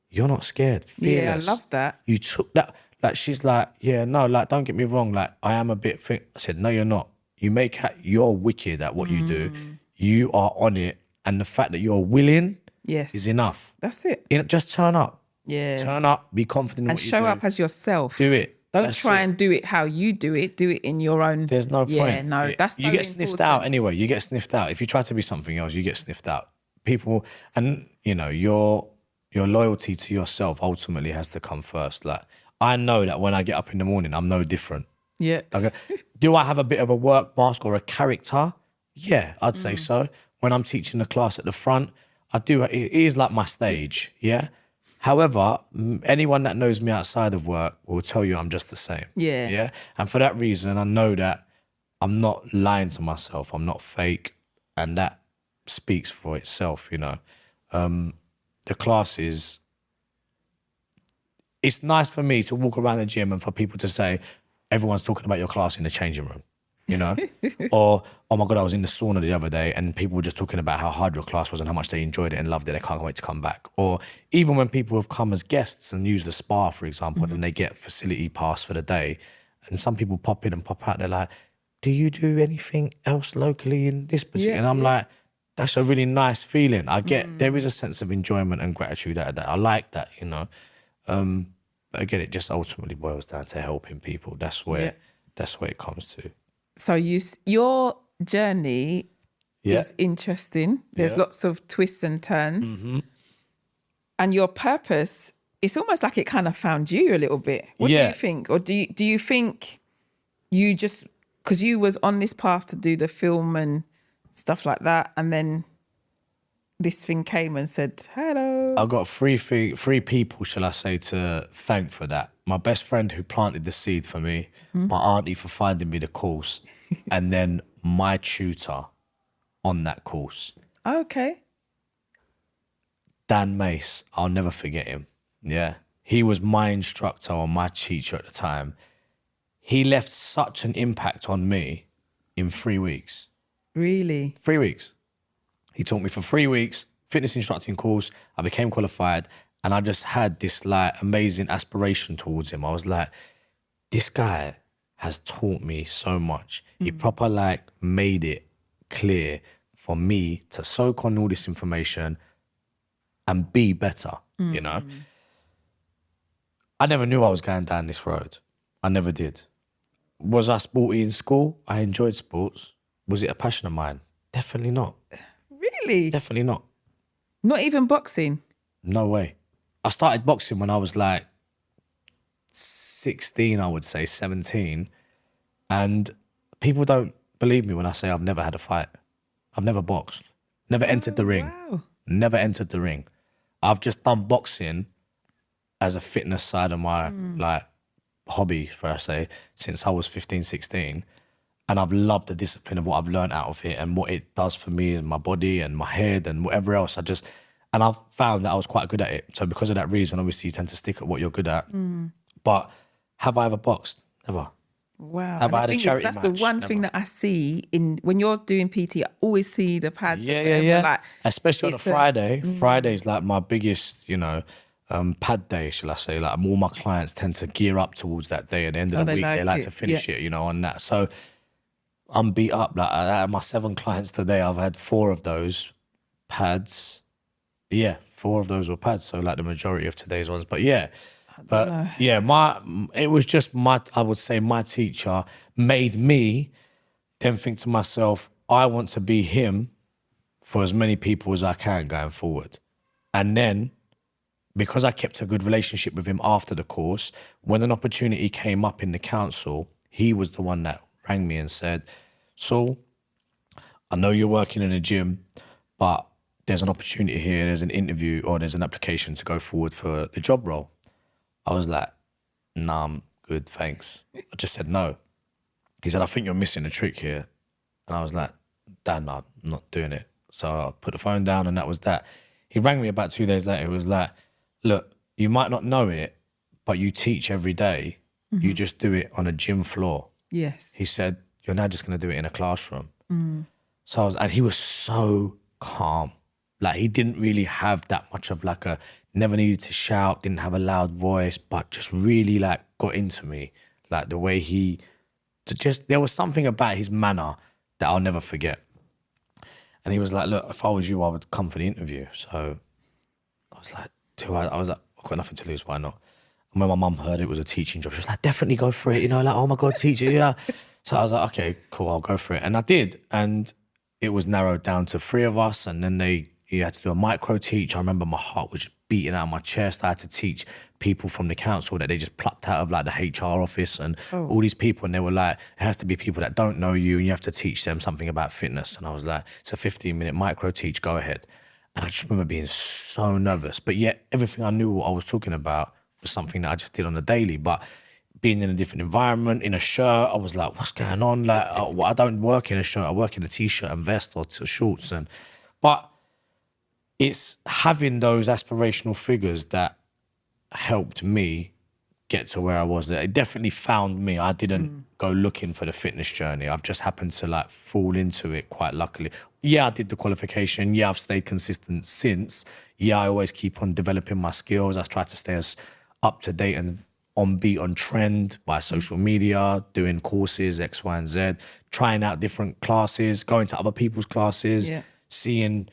you're not scared. Fearless. Yeah, I love that. You took that. Like, she's like, yeah, no, like, don't get me wrong. Like, I am a bit I said, no, you're not. You're wicked at what you do. You are on it. And the fact that you're willing is enough. That's it. Just turn up. Yeah. Turn up, be confident in And what you show do. up as yourself. Do it. Don't try and do it how you do it. Do it in your own. There's no point. Yeah, no, that's so you get sniffed out anyway. You get sniffed out. If you try to be something else, you get sniffed out. People, and your loyalty to yourself ultimately has to come first. Like, I know that when I get up in the morning, I'm no different. Yeah. Okay. Do I have a bit of a work mask or a character? Yeah, I'd say so. When I'm teaching the class at the front, I do. It is like my stage. Yeah. However, anyone that knows me outside of work will tell you I'm just the same. Yeah. Yeah. And for that reason, I know that I'm not lying to myself. I'm not fake. And that speaks for itself, The classes, it's nice for me to walk around the gym and for people to say, everyone's talking about your class in the changing room, or, oh my God, I was in the sauna the other day and people were just talking about how hard your class was and how much they enjoyed it and loved it. They can't wait to come back. Or even when people have come as guests and use the spa, for example, and they get facility pass for the day, and some people pop in and pop out, they're like, do you do anything else locally in this particular? And I'm like, that's a really nice feeling. I get, there is a sense of enjoyment and gratitude out of that. I like that, But again, it just ultimately boils down to helping people. That's where it comes to. So your journey is interesting. There's lots of twists and turns. And your purpose, it's almost like it kind of found you a little bit. What do you think? Or do you think you just, because you was on this path to do the film and stuff like that, and then this thing came and said, hello. I got three people, shall I say, to thank for that. My best friend who planted the seed for me, my auntie for finding me the course, and then my tutor on that course. Okay. Dan Mace, I'll never forget him. Yeah. He was my instructor or my teacher at the time. He left such an impact on me in 3 weeks. Really? 3 weeks. He taught me for 3 weeks, fitness instructing course. I became qualified and I just had this like amazing aspiration towards him. I was like, this guy has taught me so much. He proper like made it clear for me to soak on all this information and be better, you know? I never knew I was going down this road. I never did. Was I sporty in school? I enjoyed sports. Was it a passion of mine? Definitely not. Really? Definitely not. Not even boxing? No way. I started boxing when I was like 16, I would say, 17. And people don't believe me when I say I've never had a fight. I've never boxed. Never entered the ring. Wow. Never entered the ring. I've just done boxing as a fitness side of my like hobby, for I say, since I was 15, 16. And I've loved the discipline of what I've learned out of it and what it does for me and my body and my head and whatever else. And I've found that I was quite good at it. So because of that reason, obviously you tend to stick at what you're good at. But have I ever boxed? Never. Wow. Have I had a charity that's match? the one thing that I see when you're doing PT, I always see the pads. Yeah. Like, especially on a Friday. Friday's like my biggest, pad day, shall I say. Like all my clients tend to gear up towards that day. At the end of the week, they like to finish it, on that. So I'm beat up. Like out of my 7 clients today, I've had 4 of those pads. Yeah, 4 of those were pads. So like the majority of today's ones. But yeah. It was just I would say my teacher made me then think to myself, I want to be him for as many people as I can going forward. And then because I kept a good relationship with him after the course, when an opportunity came up in the council, he was the one that rang me and said, Saul, I know you're working in a gym, but there's an opportunity here, there's an interview or there's an application to go forward for the job role. I was like, nah, I'm good, thanks. I just said no. He said, I think you're missing a trick here. And I was like, Dan, no, I'm not doing it. So I put the phone down and that was that. He rang me about 2 days later. He was like, look, you might not know it, but you teach every day. You just do it on a gym floor. Yes. He said, you're now just going to do it in a classroom. So and he was so calm. Like he didn't really have that much of like never needed to shout, didn't have a loud voice, but just really like got into me. Like the way there was something about his manner that I'll never forget. And he was like, look, if I was you, I would come for the interview. So I was like, I've got nothing to lose, why not? And when my mum heard it was a teaching job, she was like, definitely go for it, like, oh my God, teacher, yeah. So I was like, okay, cool, I'll go for it. And I did. And it was narrowed down to 3 of us. And then you had to do a micro teach. I remember my heart was just beating out of my chest. I had to teach people from the council that they just plucked out of like the HR office and all these people. And they were like, it has to be people that don't know you and you have to teach them something about fitness. And I was like, it's a 15-minute micro teach, go ahead. And I just remember being so nervous. But yet everything I knew what I was talking about was something that I just did on a daily. But being in a different environment, in a shirt, I was like, what's going on? Like, I don't work in a shirt. I work in a T-shirt and vest or shorts. But it's having those aspirational figures that helped me get to where I was. It definitely found me. I didn't go looking for the fitness journey. I've just happened to like fall into it quite luckily. Yeah, I did the qualification. Yeah, I've stayed consistent since. Yeah, I always keep on developing my skills. I try to stay as up to date and on beat, on trend by social media, doing courses, X, Y, and Z, trying out different classes, going to other people's classes, seeing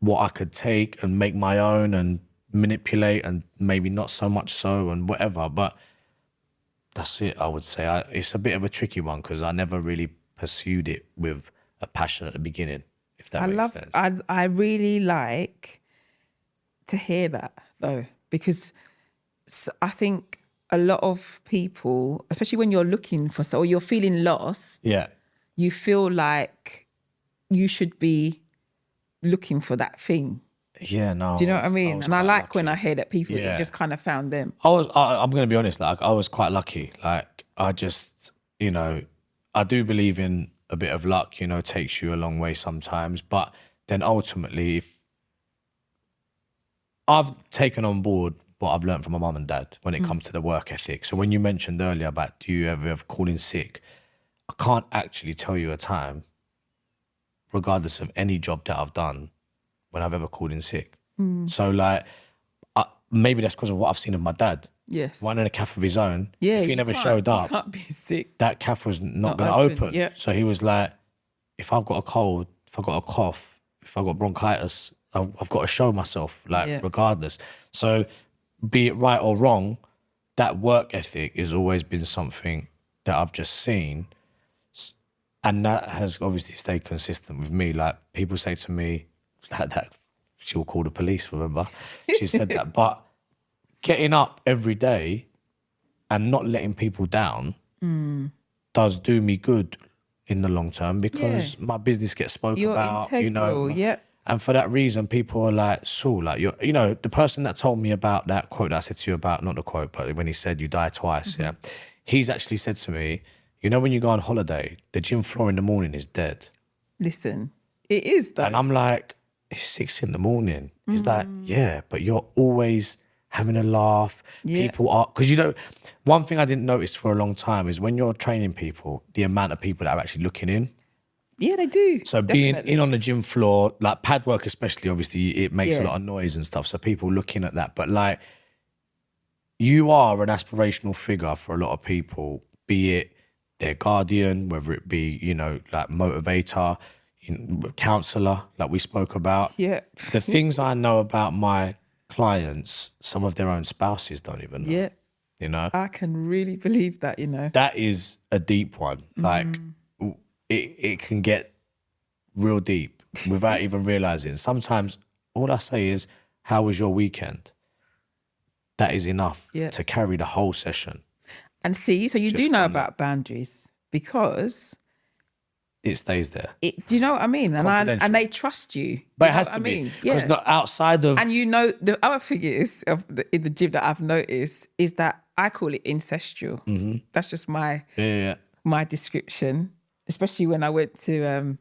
what I could take and make my own and manipulate and maybe not so much so and whatever. But that's it, I would say. It's a bit of a tricky one because I never really pursued it with a passion at the beginning, if that makes sense. I really like to hear that though, because I think a lot of people, especially when you're looking for or you're feeling lost, you feel like you should be looking for that thing. Yeah, no. Do you know what I mean? And I like lucky. when I hear that people, it just kind of found them. I'm going to be honest, like I was quite lucky. Like I just, you know, I do believe in a bit of luck, you know, takes you a long way sometimes. But then ultimately, if I've taken on board what I've learned from my mum and dad when it comes to the work ethic. So when you mentioned earlier about do you ever call in sick, I can't actually tell you a time, regardless of any job that I've done, when I've ever called in sick. So like, maybe that's because of what I've seen of my dad. Yes. Running a cafe of his own. Yeah. If he never showed up, you can't be sick. that cafe was not going to open. Yeah. So he was like, if I've got a cold, if I've got a cough, if I've got bronchitis, I've got to show myself, like regardless. So be it right or wrong, that work ethic has always been something that I've just seen. And that has obviously stayed consistent with me. Like people say to me, like that, she'll call the police, remember? She said that. But getting up every day and not letting people down does do me good in the long term because my business gets spoken about, integral, you know. And for that reason, people are like, Saul, like, you're, you know, the person that told me about that quote that I said to you about, not the quote, but when he said you die twice, he's actually said to me, you know, when you go on holiday, the gym floor in the morning is dead. Listen, it is though. And I'm like, it's 6 a.m. He's like, yeah, but you're always having a laugh. People are, because you know, one thing I didn't notice for a long time is when you're training people, the amount of people that are actually looking in. Yeah, they do. So being in on the gym floor, like pad work especially, obviously it makes a lot of noise and stuff. So people looking at that, but like you are an aspirational figure for a lot of people, be it their guardian, whether it be, you know, like motivator, counselor, like we spoke about. Yeah. The things I know about my clients, some of their own spouses don't even know. Yeah. You know? I can really believe that, you know. That is a deep one. Like it can get real deep without even realizing. Sometimes all I say is, how was your weekend? That is enough to carry the whole session. And see, so you do know about boundaries because it stays there. Do you know what I mean? And they trust you. But it has to be. Because not outside of... And you know, the other thing is, in the gym that I've noticed, is that I call it incestual. That's just my description. Especially when I went to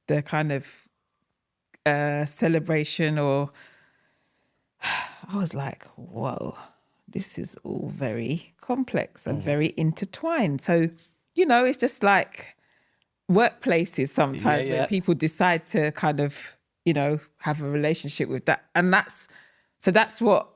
the kind of celebration or... I was like, whoa, this is all very complex and very intertwined. So, you know, it's just like workplaces sometimes where people decide to kind of, you know, have a relationship with that. And that's what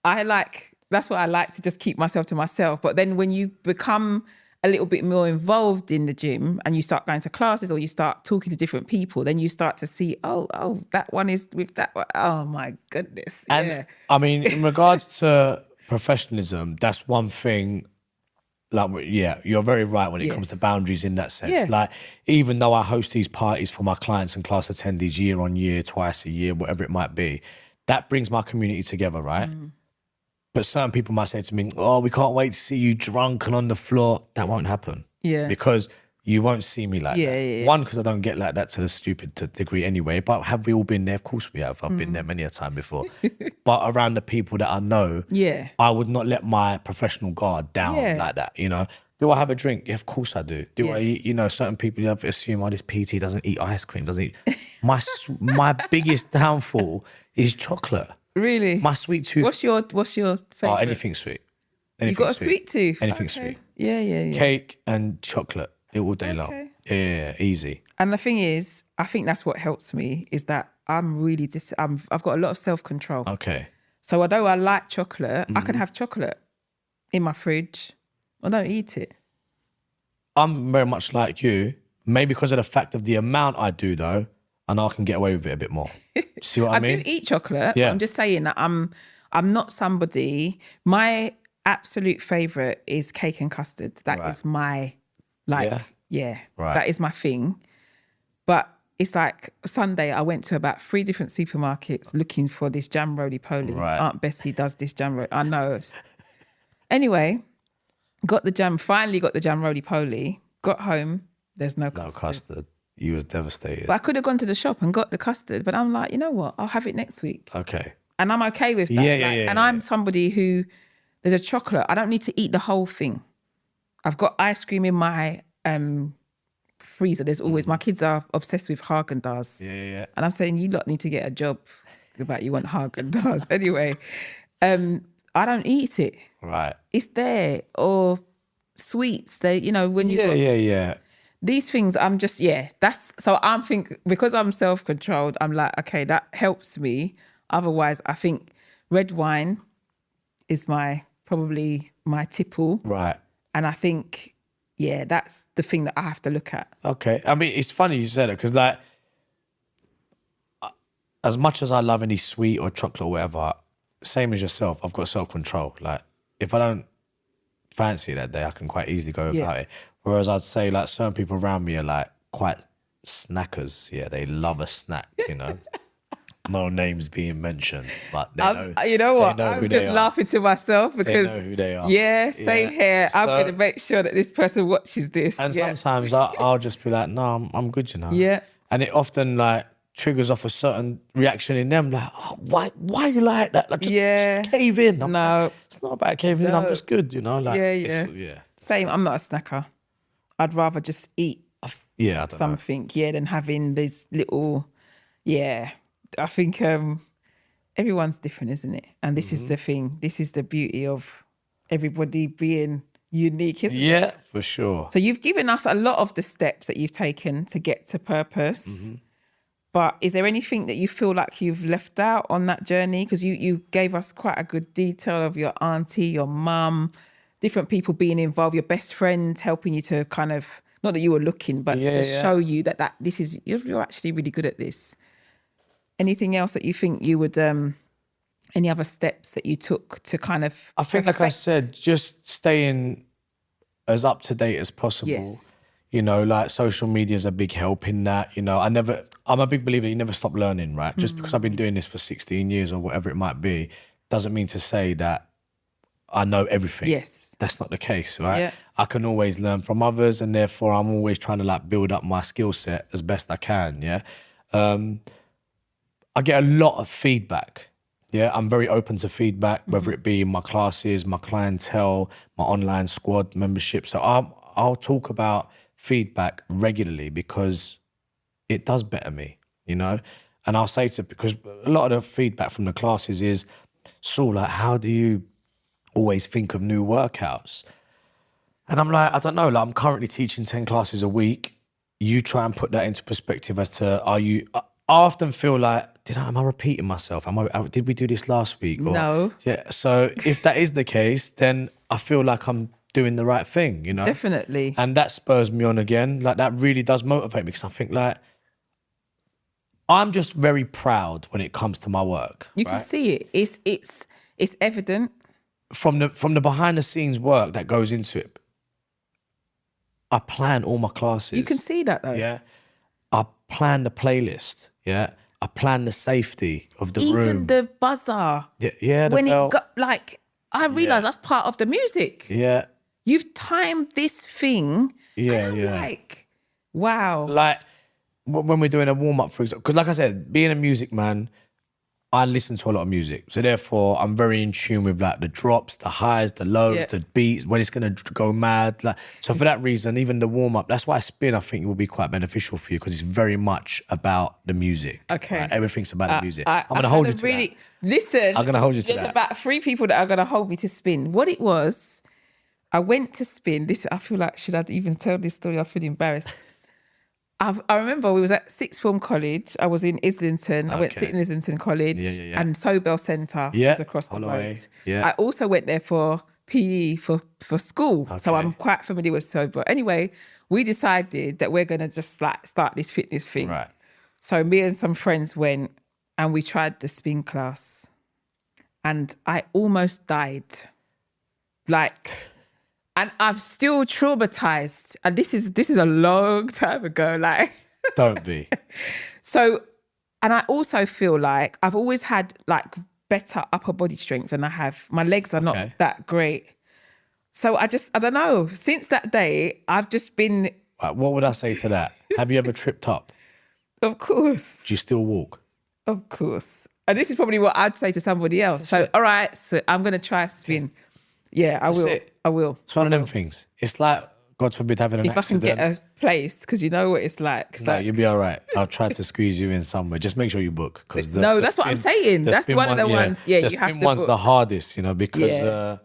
I like. That's what I like, to just keep myself to myself. But then when you become a little bit more involved in the gym and you start going to classes or you start talking to different people, then you start to see, oh, that one is with that one. Oh my goodness. And I mean, in regards to professionalism, that's one thing. Like, you're very right when it comes to boundaries in that sense. Like, even though I host these parties for my clients and class attendees year on year, twice a year, whatever it might be, that brings my community together, right? But certain people might say to me, oh, we can't wait to see you drunk and on the floor. That won't happen. Because you won't see me like that. One, because I don't get like that to the stupid degree anyway. But have we all been there? Of course we have. I've been there many a time before. But around the people that I know, I would not let my professional guard down like that, you know. Do I have a drink? Yeah, of course I do. Do I eat? You know, certain people assume, oh, this PT doesn't eat ice cream, doesn't eat. My biggest downfall is chocolate. Really? My sweet tooth. What's your favorite? Oh, anything sweet. You got a sweet tooth? Anything sweet. Yeah. Cake and chocolate all day long. Yeah, easy. And the thing is, I think that's what helps me, is that I'm really I've got a lot of self-control. Okay. So although I like chocolate, I can have chocolate in my fridge. I don't eat it. I'm very much like you, maybe because of the fact of the amount I do though, and I can get away with it a bit more. See what I mean? I do eat chocolate. Yeah. I'm just saying that I'm not somebody. My absolute favorite is cake and custard. That is my that is my thing. But it's like Sunday, I went to about 3 different supermarkets looking for this jam roly-poly. Aunt Bessie does this jam roly. I know. Anyway, finally got the jam roly-poly. Got home, there's no custard. You was devastated. But I could have gone to the shop and got the custard, but I'm like, you know what? I'll have it next week. Okay. And I'm okay with that. And I'm somebody who, there's a chocolate, I don't need to eat the whole thing. I've got ice cream in my freezer. There's always, my kids are obsessed with Haagen-Dazs. Yeah. And I'm saying, you lot need to get a job about you want Haagen-Dazs. Anyway, I don't eat it. Right. It's there. Or sweets, when you Yeah. These things, I'm just, so I'm thinking, because I'm self-controlled, I'm like, okay, that helps me. Otherwise, I think red wine is probably my tipple. Right. And I think, that's the thing that I have to look at. Okay. I mean, it's funny you said it, because like, as much as I love any sweet or chocolate or whatever, same as yourself, I've got self-control. Like, if I don't fancy it that day, I can quite easily go without it. Whereas I'd say like certain people around me are like quite snackers. Yeah, they love a snack, No names being mentioned, but they know. You know what? I'm just laughing to myself because they know who they are. Yeah, same here. I'm going to make sure that this person watches this. And sometimes I'll just be like, no, I'm good, Yeah. And it often like triggers off a certain reaction in them, like, oh, why you like that? Like, just cave in. It's not about caving in. I'm just good, Like, yeah. Same. I'm not a snacker. I'd rather just eat something, than having these little, I think everyone's different, isn't it? And this is the thing. This is the beauty of everybody being unique, isn't it? Yeah, for sure. So you've given us a lot of the steps that you've taken to get to purpose. But is there anything that you feel like you've left out on that journey? Because you gave us quite a good detail of your auntie, your mum, different people being involved, your best friend helping you to kind of, not that you were looking, but to show you that this is, you're actually really good at this. Anything else that you think you would, any other steps that you took to kind of I think, like I said, just staying as up to date as possible. Yes. Like social media is a big help in that. I'm a big believer you never stop learning, right? Just because I've been doing this for 16 years or whatever it might be, doesn't mean to say that I know everything. Yes. That's not the case, right? Yeah. I can always learn from others, and therefore I'm always trying to like build up my skill set as best I can, I get a lot of feedback. I'm very open to feedback, whether it be in my classes, my clientele, my online squad membership. So I'll talk about feedback regularly because it does better me, And I'll say because a lot of the feedback from the classes is, Saul, like, how do you always think of new workouts? And I'm like, I don't know. Like, I'm currently teaching 10 classes a week. You try and put that into perspective as to, I often feel like, am I repeating myself? Did we do this last week? Or, no. Yeah. So if that is the case, then I feel like I'm doing the right thing, Definitely. And that spurs me on again. Like, that really does motivate me, because I think like, I'm just very proud when it comes to my work. You can see it. It's evident. From the behind the scenes work that goes into it. I plan all my classes. You can see that though. Yeah. I plan the playlist. Yeah. I plan the safety of the room. Even the buzzer. Yeah. When it got I realised that's part of the music. Yeah. You've timed this thing. Yeah. Like, wow. Like when we're doing a warm up, for example, because like I said, being a music man, I listen to a lot of music. So therefore I'm very in tune with like the drops, the highs, the lows, the beats, when it's going to go mad. Like, so for that reason, even the warm up, that's why spin, I think, will be quite beneficial for you, because it's very much about the music. Okay. Right? Everything's about the music. I'm going to hold you to that. Listen. I'm going to hold you to that. There's about 3 people that are going to hold me to spin. What it was, I went to spin. I feel like, should I even tell this story? I feel embarrassed. I remember we was at Sixth Form College. I was in Islington. I went to sit in Islington College. And Sobel Centre was across the road. I also went there for PE for school. So I'm quite familiar with Sobel. Anyway, we decided that we're going to just like start this fitness thing. Right. So me and some friends went and we tried the spin class. And I almost died. And I'm still traumatized. And this is a long time ago. Don't be. So, and I also feel like I've always had like better upper body strength than I have. My legs are not that great. So I don't know. Since that day, I've just been Right, what would I say to that? Have you ever tripped up? Of course. Do you still walk? Of course. And this is probably what I'd say to somebody else. All right, so I'm going to try spin. Okay. Yeah, I will. I will. It's one of them things. It's like, God forbid, having an accident. If I can get a place, because you know what it's like. You'll be all right. I'll try to squeeze you in somewhere. Just make sure you book. That's what I'm saying. That's one of the ones. Yeah, you have to book. One's the hardest, because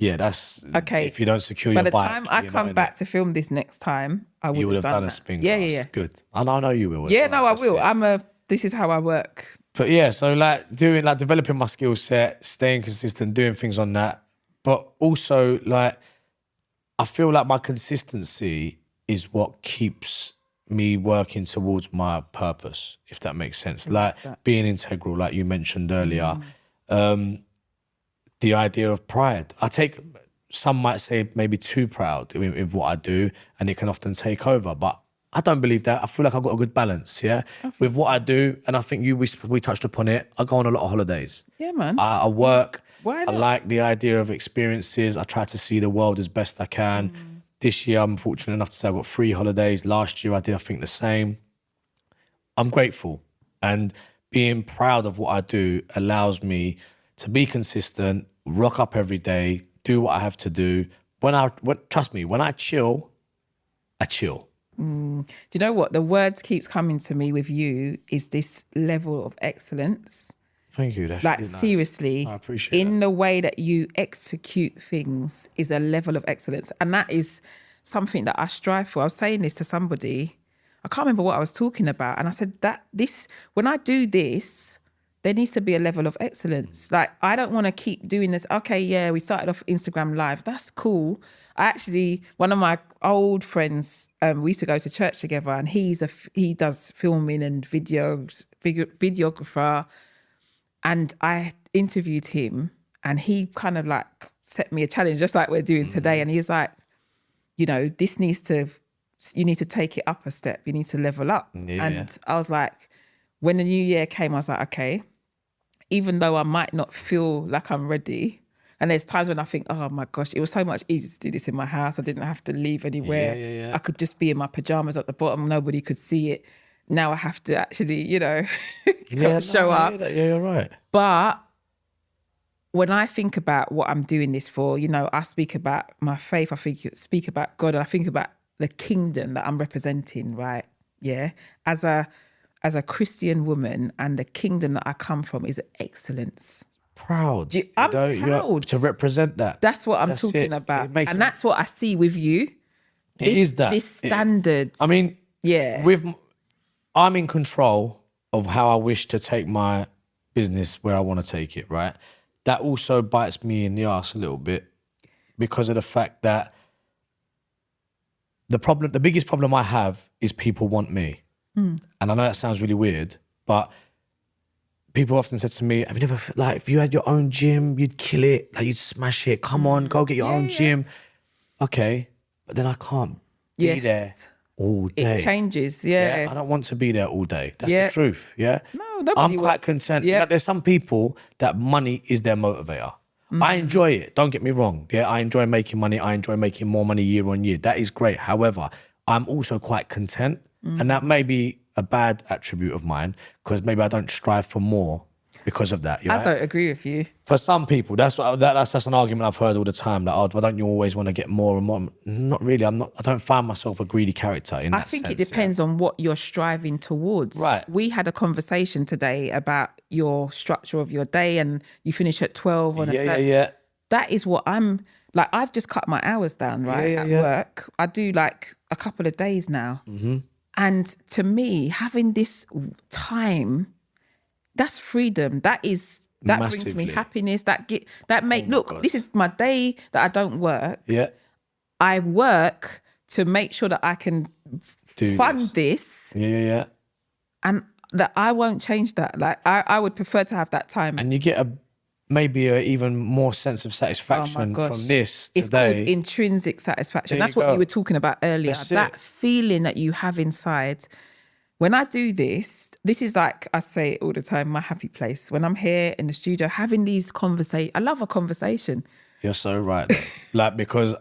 that's okay. If you don't secure your bike. By the time I come back to film this next time, I would have done a spin class. Yeah. Good. I know you will. Yeah, no, I will. This is how I work. But yeah, so developing my skill set, staying consistent, doing things on that. But also I feel like my consistency is what keeps me working towards my purpose, if that makes sense. Being integral, like you mentioned earlier. The idea of pride. Some might say maybe too proud with what I do, and it can often take over. But I don't believe that. I feel like I've got a good balance, with what I do. And I think we touched upon it. I go on a lot of holidays. Yeah, man. I work. Why not? I like the idea of experiences. I try to see the world as best I can. This year, I'm fortunate enough to say I've got 3 holidays. Last year, I think, the same. I'm grateful. And being proud of what I do allows me to be consistent, rock up every day, do what I have to do. Trust me, when I chill, I chill. Do you know what? The words keeps coming to me with you is this level of excellence. Thank you. That's really nice. Seriously, I appreciate in the way that you execute things is a level of excellence. And that is something that I strive for. I was saying this to somebody. I can't remember what I was talking about. And I said when I do this, there needs to be a level of excellence. I don't want to keep doing this. Okay, yeah, we started off Instagram Live. That's cool. One of my old friends, we used to go to church together, and he does filming and videographer. And I interviewed him, and he kind of set me a challenge, just like we're doing today. And he was like, you need to take it up a step. You need to level up. Yeah. And I was like, when the new year came, I was like, okay, even though I might not feel like I'm ready, and there's times when I think, oh my gosh, it was so much easier to do this in my house. I didn't have to leave anywhere. Yeah. I could just be in my pajamas at the bottom. Nobody could see it. Now I have to actually, show up. Yeah, you're right. But when I think about what I'm doing this for, I speak about my faith, I speak about God, and I think about the kingdom that I'm representing, right? Yeah. As a Christian woman, and the kingdom that I come from is excellence. Proud. I'm proud to represent that. That's what I'm talking about. And that's what I see with you. This standard. I'm in control of how I wish to take my business where I want to take it, right? That also bites me in the arse a little bit because of the fact that the biggest problem I have is people want me. And I know that sounds really weird, but people often said to me, have you never, if you had your own gym, you'd kill it, you'd smash it. Come on, go get your own gym. Okay, but then I can't be there all day. It changes, yeah. I don't want to be there all day. That's the truth, yeah? No, I'm quite content. Yeah. There's some people that money is their motivator. I enjoy it, don't get me wrong. Yeah, I enjoy making money. I enjoy making more money year on year. That is great. However, I'm also quite content. And that may be a bad attribute of mine because maybe I don't strive for more because of that. I don't agree with you. For some people, that's an argument I've heard all the time. Why don't you always want to get more and more? Not really. I don't find myself a greedy character in that sense. I think it depends on what you're striving towards. Right. We had a conversation today about your structure of your day, and you finish at 12 on a Thursday. Yeah. That is what I'm like. I've just cut my hours down, right? At work. I do a couple of days now. And to me, having this time, that's freedom. That brings me happiness. This is my day that I don't work. Yeah. I work to make sure that I can fund this. Yeah. And that I won't change that. I would prefer to have that time. And you get maybe an even more sense of satisfaction from this today. It's called intrinsic satisfaction. That's what you were talking about earlier. That feeling that you have inside. When I do this is like I say it all the time, my happy place. When I'm here in the studio having these conversations, I love a conversation. You're so right. Because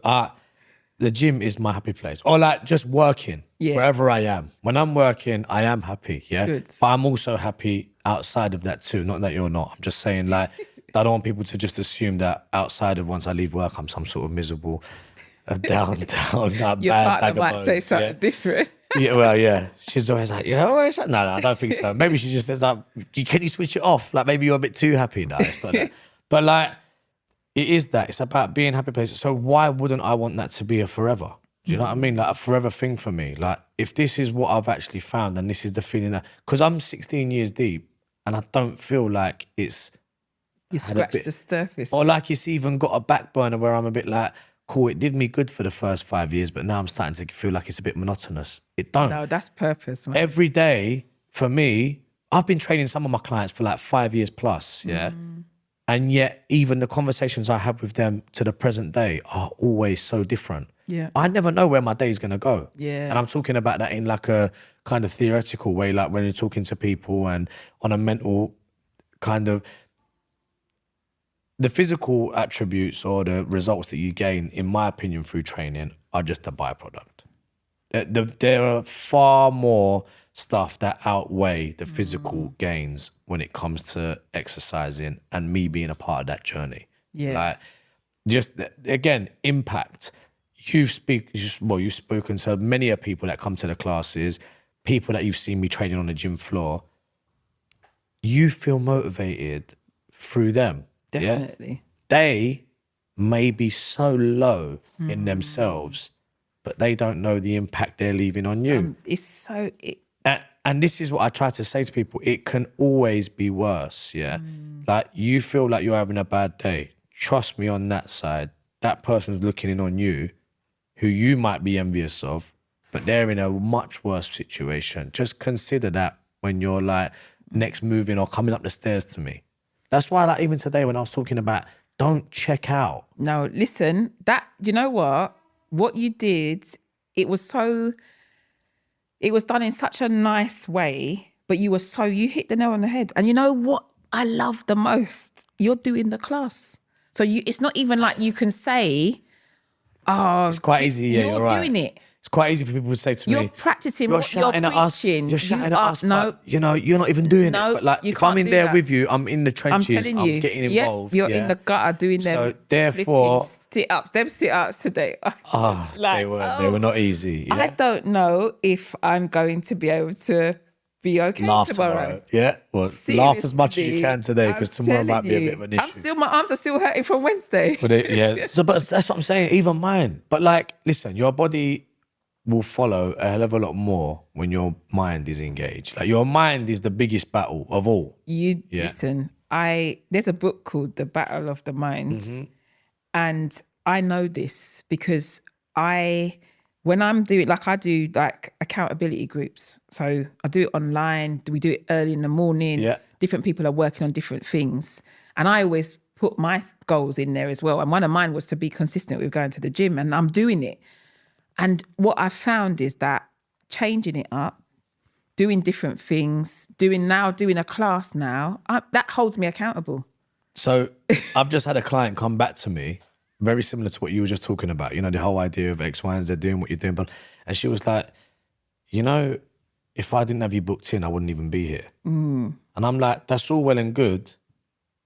the gym is my happy place. Or like just working, wherever I am. When I'm working, I am happy, yeah? Good. But I'm also happy outside of that too. Not that you're not. I'm just saying like, I don't want people to just assume that outside of once I leave work, I'm some sort of miserable, down, Your bad partner might bones, say something different. Yeah, well, yeah. She's always like, always like, no, I don't think so. Maybe she just says like, can you switch it off? Like maybe you're a bit too happy. No, it's not that. But like, it is that. It's about being happy places. So why wouldn't I want that to be a forever? Do you know what I mean? Like a forever thing for me. Like if this is what I've actually found and this is the feeling that, because I'm 16 years deep and I don't feel like it's... You scratched the surface. Or like it's even got a back burner where I'm a bit like, cool, it did me good for the first 5 years, but now I'm starting to feel like it's a bit monotonous. It don't. No, that's purpose, man. Every day, for me, I've been training some of my clients for like 5 years plus, yeah? And yet, even the conversations I have with them to the present day are always so different. Yeah. I never know where my day is going to go. Yeah. And I'm talking about that in like a kind of theoretical way, like when you're talking to people and on a mental kind of... The physical attributes or the results that you gain, in my opinion, through training are just a byproduct. There are far more stuff that outweigh the physical gains when it comes to exercising and me being a part of that journey. Yeah. Like, just, again, impact. You've spoken to many of people that come to the classes, people that you've seen me training on the gym floor. You feel motivated through them. Definitely. Yeah? They may be so low in themselves, but they don't know the impact they're leaving on you. And this is what I try to say to people. It can always be worse, yeah? Like you feel like you're having a bad day. Trust me on that side. That person's looking in on you, who you might be envious of, but they're in a much worse situation. Just consider that when you're like next moving or coming up the stairs to me. That's why, like, even today when I was talking about don't check out. No, listen, do you know what? What you did, it was done in such a nice way, but you hit the nail on the head. And you know what I love the most? You're doing the class. So it's not even like you can say, oh, it's quite easy. Yeah, you're right. Doing it. It's quite easy for people to say to me, you're practicing you're what you're preaching. You're shouting at us, but you're not even doing it. But like, if I'm in there with you, I'm in the trenches, I'm getting involved. You're in the gutter doing them. So therefore, sit-ups today. They were not easy. Yeah? I don't know if I'm going to be able to be okay tomorrow. Yeah, well, seriously, laugh as much as you can today because tomorrow might be a bit of an issue. My arms are still hurting from Wednesday. But but that's what I'm saying, even mine. But like, listen, your body will follow a hell of a lot more when your mind is engaged. Like your mind is the biggest battle of all. Listen, there's a book called The Battle of the Mind. And I know this because when I'm doing, like I do like accountability groups. So I do it online. We do it early in the morning. Yeah. Different people are working on different things. And I always put my goals in there as well. And one of mine was to be consistent with going to the gym, and I'm doing it. And what I found is that changing it up, doing different things, doing a class now, that holds me accountable. So I've just had a client come back to me, very similar to what you were just talking about, the whole idea of X, Y, and Z, doing what you're doing. And she was like, if I didn't have you booked in, I wouldn't even be here. And I'm like, that's all well and good,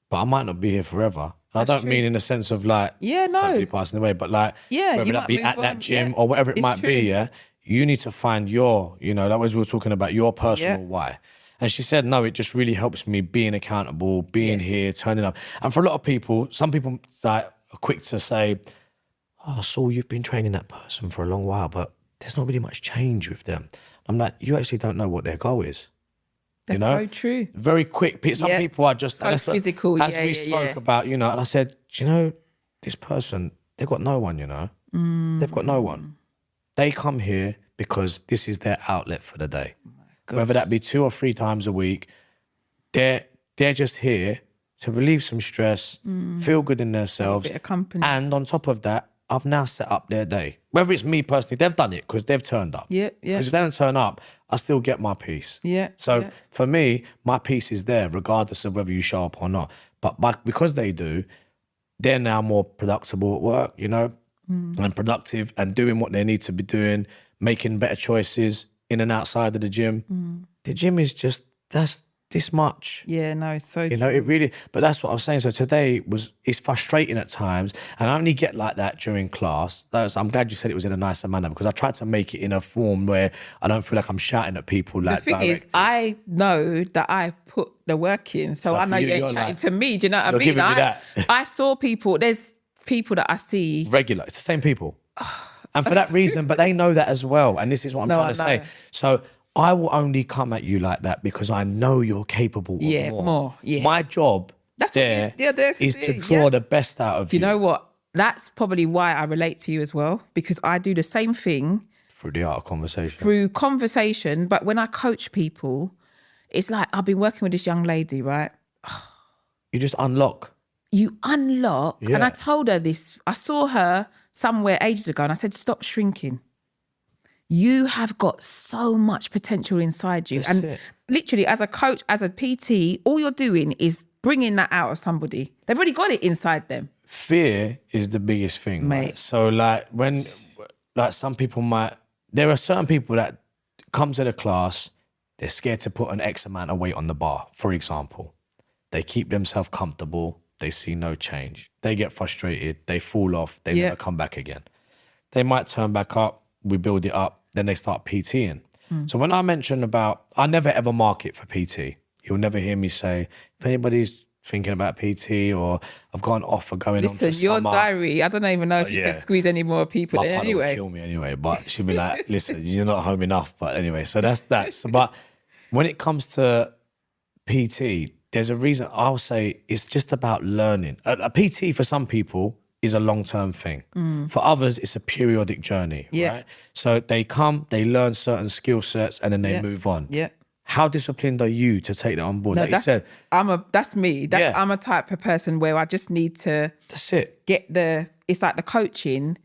but I might not be here forever. And I don't mean in the sense of like, hopefully passing away, but like, whether that be at that gym or whatever it might be, you need to find your, that was we were talking about, your personal why. And she said, no, it just really helps me being accountable, being here, turning up. And for a lot of people, some people like are quick to say, oh, Saul, you've been training that person for a long while, but there's not really much change with them. I'm like, you actually don't know what their goal is. That's so true. Very quick. Some people are just so physical. As we spoke about, and I said, this person, they've got no one, They've got no one. They come here because this is their outlet for the day. Whether that be 2 or 3 times a week, they're just here to relieve some stress, feel good in themselves. A bit of company. And on top of that, I've now set up their day. Whether it's me personally, they've done it because they've turned up. Yeah. Because if they don't turn up, I still get my peace. Yeah. So for me, my peace is there regardless of whether you show up or not. But because they do, they're now more productive at work, and productive and doing what they need to be doing, making better choices in and outside of the gym. The gym is just, that's this much. Yeah, no, it's so You know, it really, but that's what I was saying. So today it's frustrating at times. And I only get like that during class. I'm glad you said it was in a nicer manner, because I tried to make it in a form where I don't feel like I'm shouting at people. Like, the thing is, I know that I put the work in. So I know you ain't chatting to me. Do you know what I mean? I saw people, there's people that I see. Regular, it's the same people. And for that reason, but they know that as well. And this is what I'm trying to say. So I will only come at you like that because I know you're capable of more. Yeah. My job is to draw the best out of you. Do you know what? That's probably why I relate to you as well, because I do the same thing. Through the art of conversation. Through conversation. But when I coach people, it's like, I've been working with this young lady, right? You just unlock. You unlock. Yeah. And I told her this. I saw her somewhere ages ago and I said, stop shrinking. You have got so much potential inside you. That's and literally, as a coach, as a PT, all you're doing is bringing that out of somebody. They've already got it inside them. Fear is the biggest thing, mate. Right? So like some people there are certain people that come to the class, they're scared to put an X amount of weight on the bar, for example. They keep themselves comfortable. They see no change. They get frustrated. They fall off. They never come back again. They might turn back up. We build it up, then they start PTing. So when I mention about, I never ever market for PT. You'll never hear me say, if anybody's thinking about PT or I've gone off or going on for Listen, your summer, diary, I don't even know if you can squeeze any more people in anyway. My partner would kill me anyway, but she'd be like, listen, you're not home enough. But anyway, so that's that. So, but when it comes to PT, there's a reason I'll say it's just about learning. A PT for some people is a long-term thing. For others, it's a periodic journey, right? So they come, they learn certain skill sets, and then they move on. How disciplined are you to take that on board? No, like that's me. I'm a type of person where I just need to get it's like the coaching,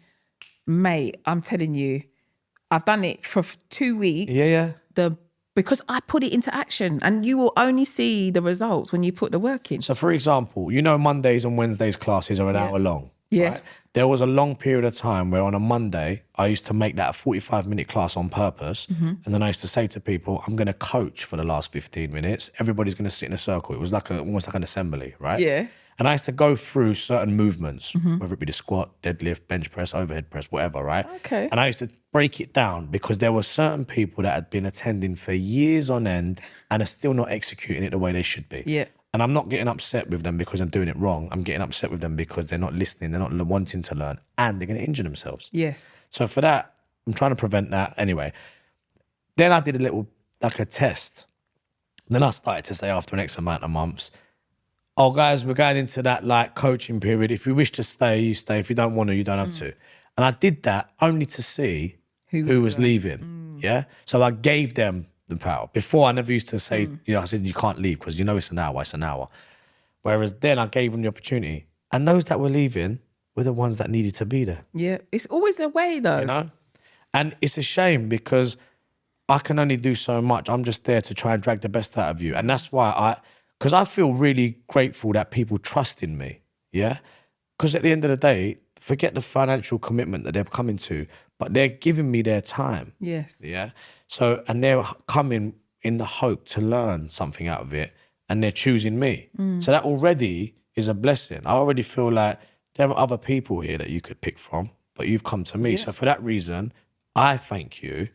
mate, I'm telling you, I've done it for 2 weeks. Because I put it into action, and you will only see the results when you put the work in. So for example, Mondays and Wednesdays classes are an hour long. Yes. Right? There was a long period of time where on a Monday, I used to make that a 45-minute class on purpose. And then I used to say to people, I'm going to coach for the last 15 minutes. Everybody's going to sit in a circle. It was like almost like an assembly, right? Yeah. And I used to go through certain movements, whether it be the squat, deadlift, bench press, overhead press, whatever, right? Okay. And I used to break it down because there were certain people that had been attending for years on end and are still not executing it the way they should be. Yeah. And I'm not getting upset with them because I'm doing it wrong. I'm getting upset with them because they're not listening, they're not wanting to learn, and they're going to injure themselves. Yes. So for that, I'm trying to prevent that anyway. Then I did a test. Then I started to say after an X amount of months, oh, guys, we're going into that like coaching period. If you wish to stay, you stay. If you don't want to, you don't have to. And I did that only to see who was leaving. Yeah. So I gave them the power. Before, I never used to say, I said, you can't leave because it's an hour. Whereas then I gave them the opportunity. And those that were leaving were the ones that needed to be there. Yeah. It's always the way though. You know? And it's a shame because I can only do so much. I'm just there to try and drag the best out of you. And that's why because I feel really grateful that people trust in me, yeah? Because at the end of the day, forget the financial commitment that they're coming to, but they're giving me their time. Yes. Yeah? So, and they're coming in the hope to learn something out of it, and they're choosing me. So that already is a blessing. I already feel like there are other people here that you could pick from, but you've come to me. Yeah. So for that reason, I thank you,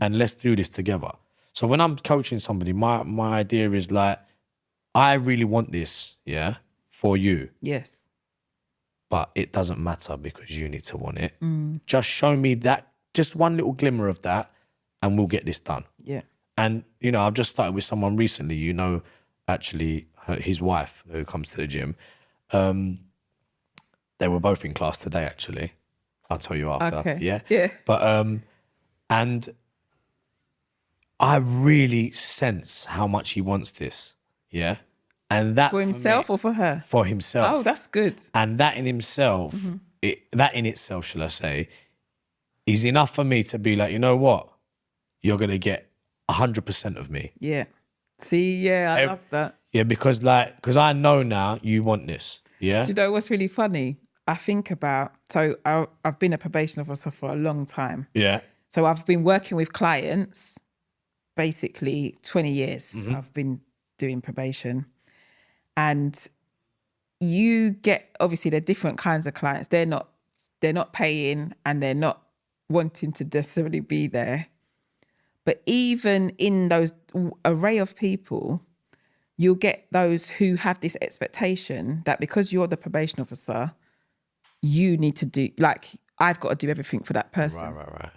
and let's do this together. So when I'm coaching somebody, my idea is like, I really want this, yeah, for you. Yes. But it doesn't matter because you need to want it. Just show me that, just one little glimmer of that, and we'll get this done. Yeah. And, I've just started with someone recently, actually, his wife who comes to the gym. They were both in class today, actually. I'll tell you after. Okay. Yeah. Yeah. But, and I really sense how much he wants this. Yeah. And that for himself or for her? For himself. Oh, that's good. And that in himself, that in itself, shall I say, is enough for me to be like, you know what? You're going to get 100% of me. Yeah. See, yeah, I love that. Yeah, because I know now you want this. Yeah. Do you know what's really funny? I think about, I've been a probation officer for a long time. Yeah. So I've been working with clients basically 20 years. Mm-hmm. I've been doing probation. And you get, obviously they're different kinds of clients. They're not paying and they're not wanting to necessarily be there. But even in those array of people, you'll get those who have this expectation that because you're the probation officer, you need to do, like, I've got to do everything for that person. Right.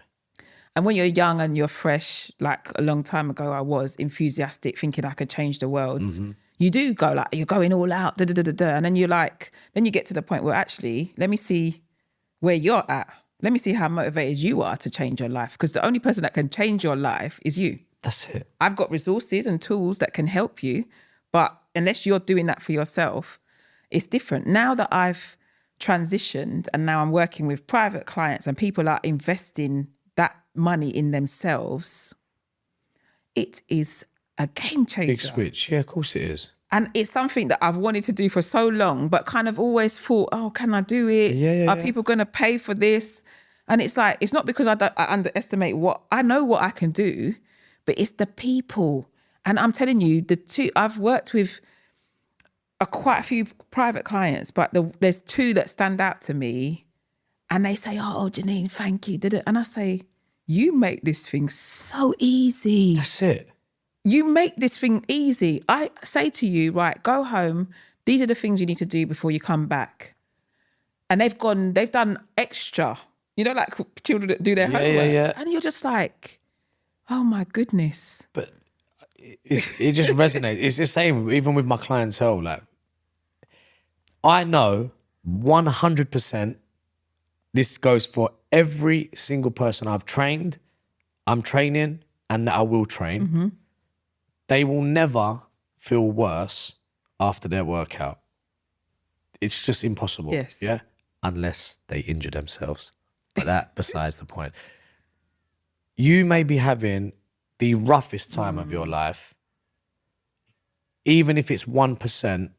And when you're young and you're fresh, like a long time ago, I was enthusiastic, thinking I could change the world. Mm-hmm. You do go like, you're going all out, and then then you get to the point where actually, let me see where you're at. Let me see how motivated you are to change your life. Because the only person that can change your life is you. That's it. I've got resources and tools that can help you, but unless you're doing that for yourself, it's different. Now that I've transitioned and now I'm working with private clients and people are investing that money in themselves, it is a game changer. Big switch. Yeah, of course it is. And it's something that I've wanted to do for so long, but kind of always thought, oh, can I do it? Are people going to pay for this? And it's like, it's not because I underestimate I know what I can do, but it's the people. And I'm telling you, I've worked with quite a few private clients, but there's two that stand out to me. And they say, oh, Jernine, thank you. And I say, you make this thing so easy. That's it. You make this thing easy. I say to you, right, go home. These are the things you need to do before you come back. And they've done extra, like children that do their homework. Yeah. And you're just like, oh my goodness. But it just resonates. It's the same, even with my clientele. Like, I know 100%, this goes for every single person I've trained, I'm training, and that I will train. Mm-hmm. They will never feel worse after their workout. It's just impossible. Yes. Yeah. Unless they injure themselves. But that besides the point. You may be having the roughest time of your life. Even if it's 1%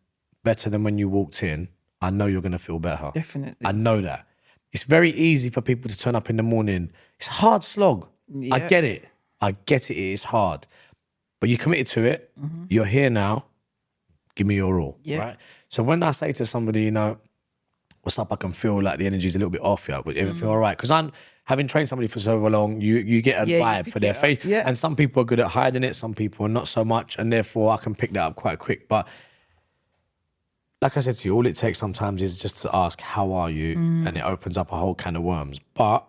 better than when you walked in, I know you're going to feel better. Definitely. I know that. It's very easy for people to turn up in the morning. It's a hard slog. Yep. I get it. It is hard. But you committed to it. Mm-hmm. You're here now. Give me your all. Yep. Right? So when I say to somebody, what's up? I can feel like the energy's a little bit off. Yeah, but everything feel all right? Because I'm having trained somebody for so long, you get a vibe for their face. Yeah. And some people are good at hiding it. Some people are not so much. And therefore I can pick that up quite quick. But like I said to you, all it takes sometimes is just to ask, how are you? And it opens up a whole can of worms. But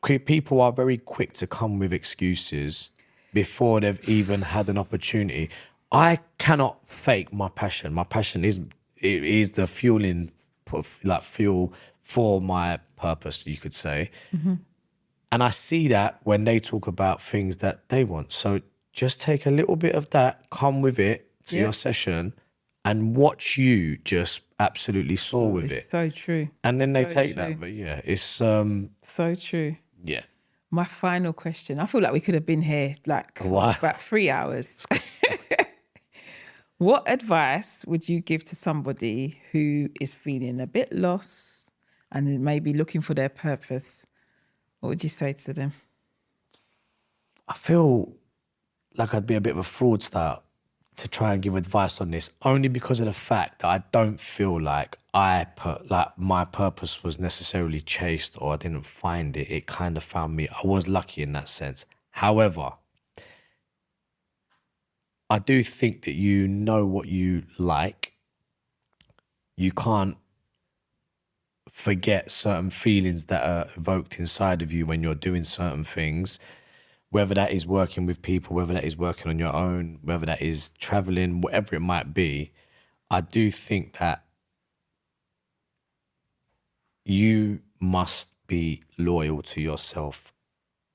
people are very quick to come with excuses before they've even had an opportunity. I cannot fake my passion. My passion is the fuel for my purpose, you could say. Mm-hmm. And I see that when they talk about things that they want. So just take a little bit of that, come with it to your session, and watch you just absolutely soar with it. So true. And then they take that. But yeah, it's so true. Yeah. My final question. I feel like we could have been here about 3 hours. What advice would you give to somebody who is feeling a bit lost and maybe looking for their purpose? What would you say to them? I feel like I'd be a bit of a fraudster to try and give advice on this, only because of the fact that I don't feel like my purpose was necessarily chased, or I didn't find it. It kind of found me. I was lucky in that sense. However, I do think that you know what you like. You can't forget certain feelings that are evoked inside of you when you're doing certain things, whether that is working with people, whether that is working on your own, whether that is traveling, whatever it might be. I do think that you must be loyal to yourself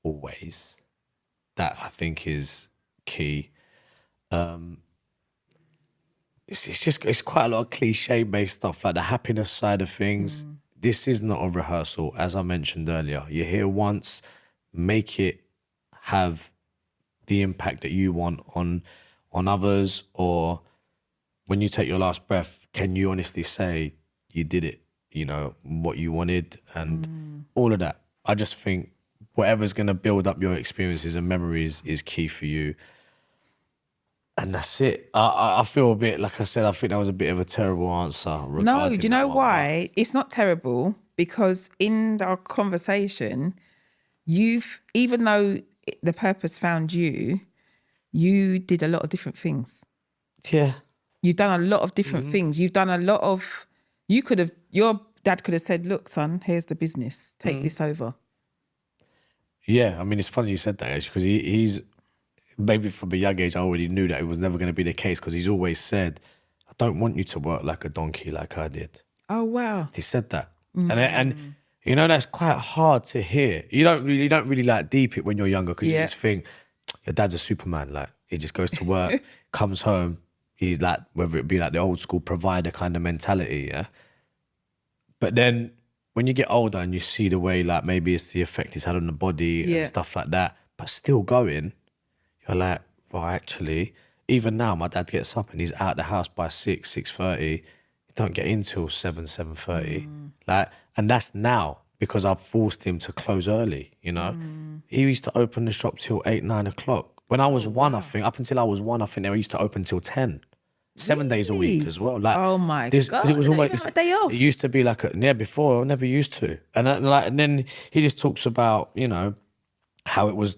always. That I think is key. It's quite a lot of cliche-based stuff, like the happiness side of things. This is not a rehearsal, as I mentioned earlier. You're here once, make it have the impact that you want on others, or when you take your last breath, can you honestly say you did it? you know, what you wanted and all of that. I just think whatever's going to build up your experiences and memories is key for you. And that's it. I feel a bit, like I said, I think that was a bit of a terrible answer. No, do you know why? It's not terrible, because in our conversation, even though the purpose found you, you did a lot of different things. Yeah. You've done a lot of different things. You've done a lot of, your dad could have said, look, son, here's the business. Take this over. Yeah. I mean, it's funny you said that, actually, because he's, maybe from a young age, I already knew that it was never going to be the case, because he's always said, I don't want you to work like a donkey like I did. Oh, wow. He said that. And you know, that's quite hard to hear. You don't really like deep it when you're younger, because you just think, your dad's a Superman. Like, he just goes to work, comes home, he's like, whether it be like the old school provider kind of mentality, yeah? But then when you get older and you see the way, like, maybe it's the effect it's had on the body and stuff like that, but still going, you're like, well, actually, even now, my dad gets up and he's out the house by 6:30. He don't get in till 7:30. Like, and that's now because I've forced him to close early, you know? He used to open the shop till 8, 9 o'clock. When I was one, I think, up until I was one, I think they used to open till 10. 7 days a week as well. Like, oh my God. It was almost a day off. It used to be like before I never used to. And then he just talks about, you know, how it was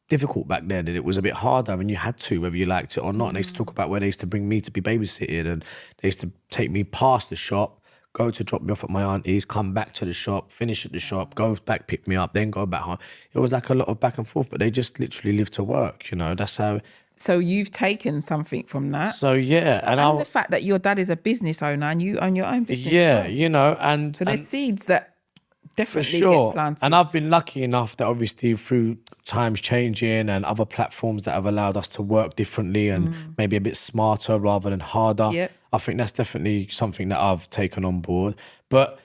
difficult back then, and it was a bit harder, and you had to, whether you liked it or not. And they used to talk about where they used to bring me to be babysitted, and they used to take me past the shop, go to drop me off at my auntie's, come back to the shop, finish at the shop, go back, pick me up, then go back home. It was like a lot of back and forth, but they just literally lived to work, you know. That's how. So you've taken something from that. So yeah, and the fact that your dad is a business owner and you own your own business. Yeah, you know, and so there's seeds that definitely for sure get planted. And I've been lucky enough that obviously through times changing and other platforms that have allowed us to work differently and maybe a bit smarter rather than harder. I think that's definitely something that I've taken on board. But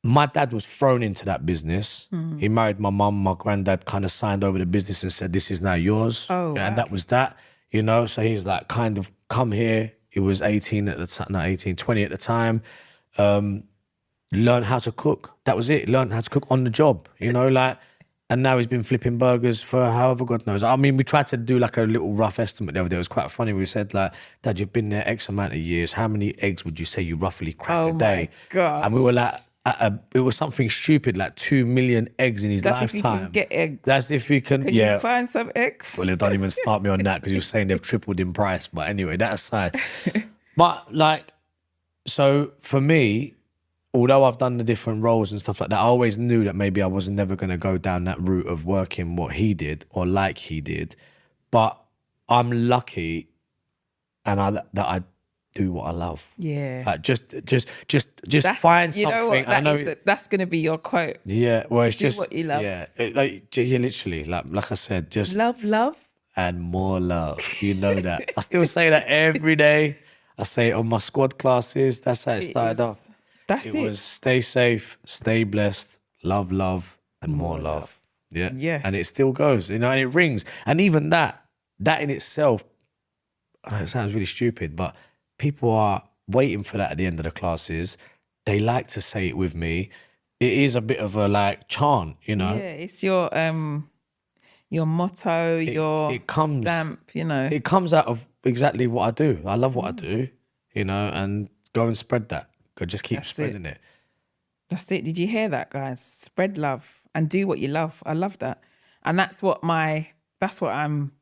my dad was thrown into that business. He married my mum. My granddad kind of signed over the business and said, this is now yours. And that was that, you know. So he's like, kind of come here. He was 18 at the time, not 18, 20 at the time. Learn how to cook. That was it. Learn how to cook on the job, you know, like, and now he's been flipping burgers for however God knows. I mean, we tried to do like a little rough estimate the other day. It was quite funny. We said like, Dad, you've been there X amount of years. How many eggs would you say you roughly crack a day? Oh my God. And we were like, it was something stupid, like 2 million eggs in his lifetime. That's if you can get eggs. That's if you can, Can you find some eggs? Well, don't even start me on that, because you were saying they've tripled in price. But anyway, that aside. But like, so for me, although I've done the different roles and stuff like that, I always knew that maybe I was never going to go down that route of working what he did or like he did. But I'm lucky that I do what I love. Yeah. Like just find something. You know what? That's going to be your quote. Yeah. Well, it's just what you love. Yeah. Literally, like I said, just love and more love. You know that. I still say that every day. I say it on my squad classes. That's how it started off. It was stay safe, stay blessed, love, and more love. Yeah. Yes. And it still goes, you know, and it rings. And even that in itself, I know it sounds really stupid, but people are waiting for that at the end of the classes. They like to say it with me. It is a bit of a like chant, you know. Yeah, it's your motto, your stamp, you know. It comes out of exactly what I do. I love what I do, you know, and go and spread that. Just keep spreading it. That's it. Did you hear that, guys? Spread love and do what you love. I love that. And that's what I'm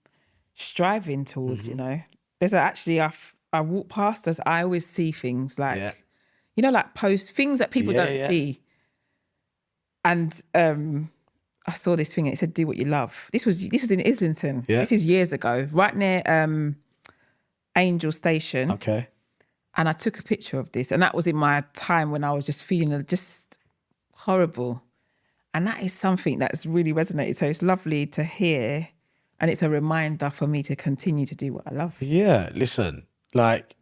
striving towards, you know. There's I walk past us, I always see things like, you know, like things that people don't see. And I saw this thing and it said, do what you love. This was in Islington. Yeah. This is years ago, right near Angel Station. Okay. And I took a picture of this, and that was in my time when I was just feeling just horrible. And that is something that's really resonated. So it's lovely to hear, and it's a reminder for me to continue to do what I love. Yeah, listen, like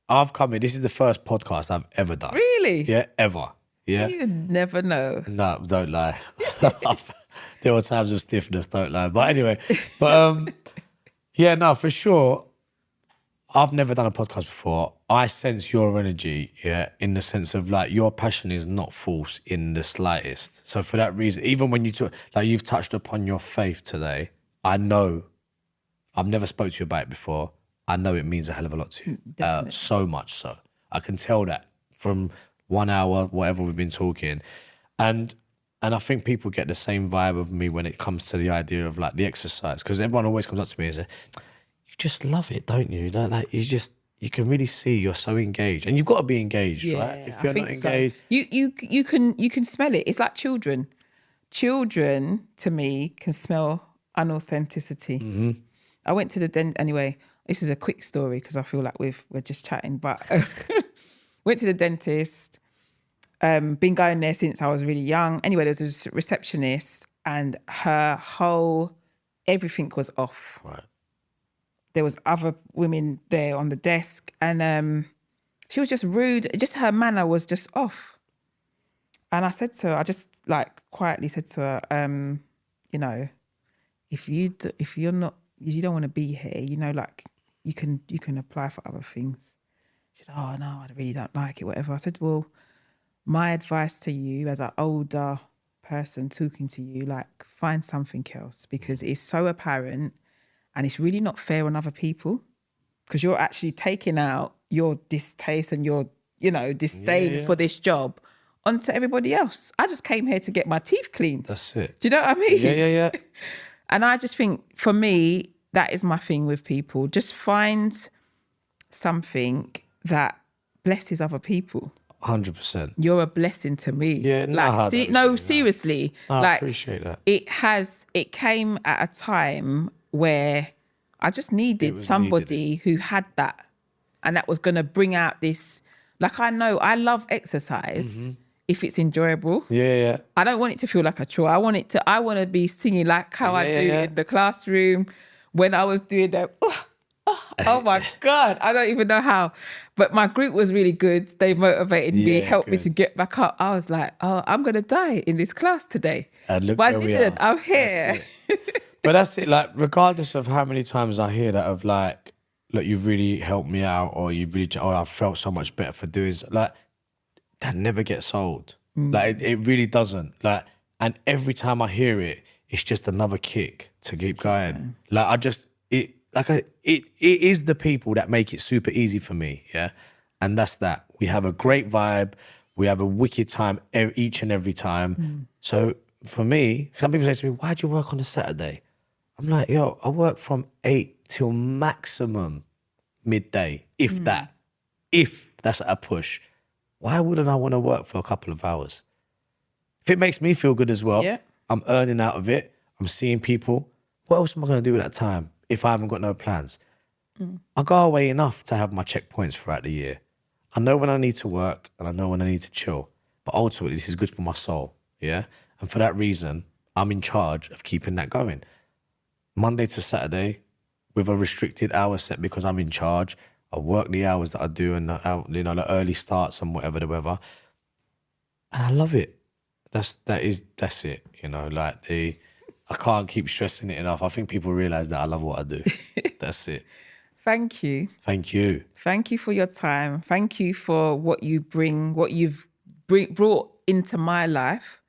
I've come here, this is the first podcast I've ever done. Really? Yeah, ever. Yeah. You never know. No, don't lie. There were times of stiffness, don't lie. But anyway, yeah, no, for sure. I've never done a podcast before. I sense your energy, yeah, in the sense of like your passion is not false in the slightest. So for that reason, even when you talk, like you've touched upon your faith today, I know, I've never spoke to you about it before. I know it means a hell of a lot to you. So much so. I can tell that from 1 hour, whatever we've been talking. And I think people get the same vibe of me when it comes to the idea of like the exercise. Because everyone always comes up to me and says, you just love it, don't you? Like you can really see you're so engaged. And you've got to be engaged, right? If you're not engaged. So. You can smell it. It's like children. Children, to me, can smell unauthenticity. Mm-hmm. I went to the dentist, anyway, this is a quick story because I feel like we're just chatting, but went to the dentist, been going there since I was really young. Anyway, there was a receptionist and her whole, everything was off. Right. There was other women there on the desk and she was just rude. Just her manner was just off. And I said to her, I just like quietly said to her, you know, if you don't want to be here, you know, like you can apply for other things. She said, oh no, I really don't like it, whatever. I said, well, my advice to you as an older person talking to you, like find something else because it's so apparent and it's really not fair on other people because you're actually taking out your distaste and your, you know, disdain for this job onto everybody else. I just came here to get my teeth cleaned. That's it. Do you know what I mean? Yeah. And I just think for me, that is my thing with people. Just find something that blesses other people. 100%. You're a blessing to me. Yeah, seriously. I appreciate that. It came at a time where I just needed somebody who had that and that was going to bring out this, like I know I love exercise if it's enjoyable. Yeah. I don't want it to feel like a chore. I want to be singing like how I do in the classroom when I was doing that. Oh my God, I don't even know how. But my group was really good. They motivated me, helped me to get back up. I was like, oh, I'm going to die in this class today. And look but where I didn't. I'm here. But that's it. Like, regardless of how many times I hear that of like, look, you've really helped me out or I felt so much better for doing so. Like, that never gets old. Like, it really doesn't. Like, and every time I hear it, it's just another kick to keep going. Like, it is the people that make it super easy for me, yeah? And that's that. We have a great vibe. We have a wicked time each and every time. So for me, some people say to me, why do you work on a Saturday? I'm like, yo, I work from 8 till maximum midday, if that's a push. Why wouldn't I want to work for a couple of hours? If it makes me feel good as well, I'm earning out of it. I'm seeing people. What else am I going to do at that time if I haven't got no plans? I go away enough to have my checkpoints throughout the year. I know when I need to work and I know when I need to chill. But ultimately, this is good for my soul, yeah? And for that reason, I'm in charge of keeping that going. Monday to Saturday with a restricted hour set because I'm in charge. I work the hours that I do and the early starts and whatever the weather. And I love it. That's it, you know, like I can't keep stressing it enough. I think people realize that I love what I do. That's it. Thank you. Thank you. Thank you for your time. Thank you for what you've brought into my life.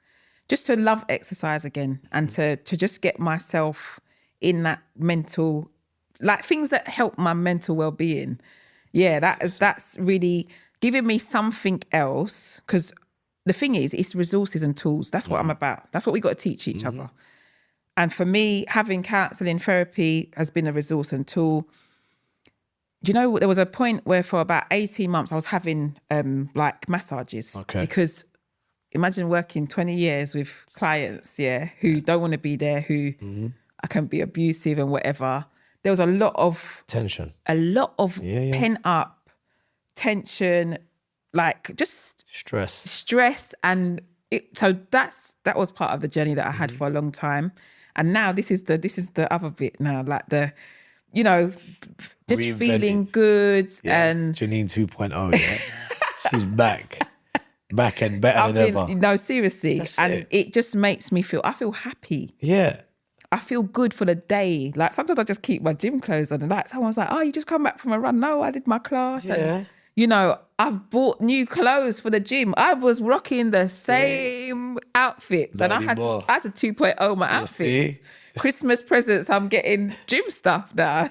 Just to love exercise again and to just get myself in that mental, like things that help my mental well-being. Yeah, that's really giving me something else because the thing is, it's resources and tools. That's what I'm about. That's what we got to teach each other. And for me, having counselling therapy has been a resource and tool. Do you know, there was a point where for about 18 months, I was having like massages. Okay. Because imagine working 20 years with clients, who don't want to be there, who can be abusive and whatever. There was a lot of tension, pent up tension, like just stress. And so that was part of the journey that I had for a long time. And now this is the other bit now, like just Reinvented. Feeling good and Jernine 2.0, yeah. She's back and better than ever. No, seriously. It just makes me I feel happy. Yeah. I feel good for the day. Like sometimes I just keep my gym clothes on and like someone's like, oh, you just come back from a run. No, I did my class. Yeah. And, you know, I've bought new clothes for the gym. I was rocking the same outfits Not and I anymore. had to 2.0 my outfits. See? Christmas presents, I'm getting gym stuff now.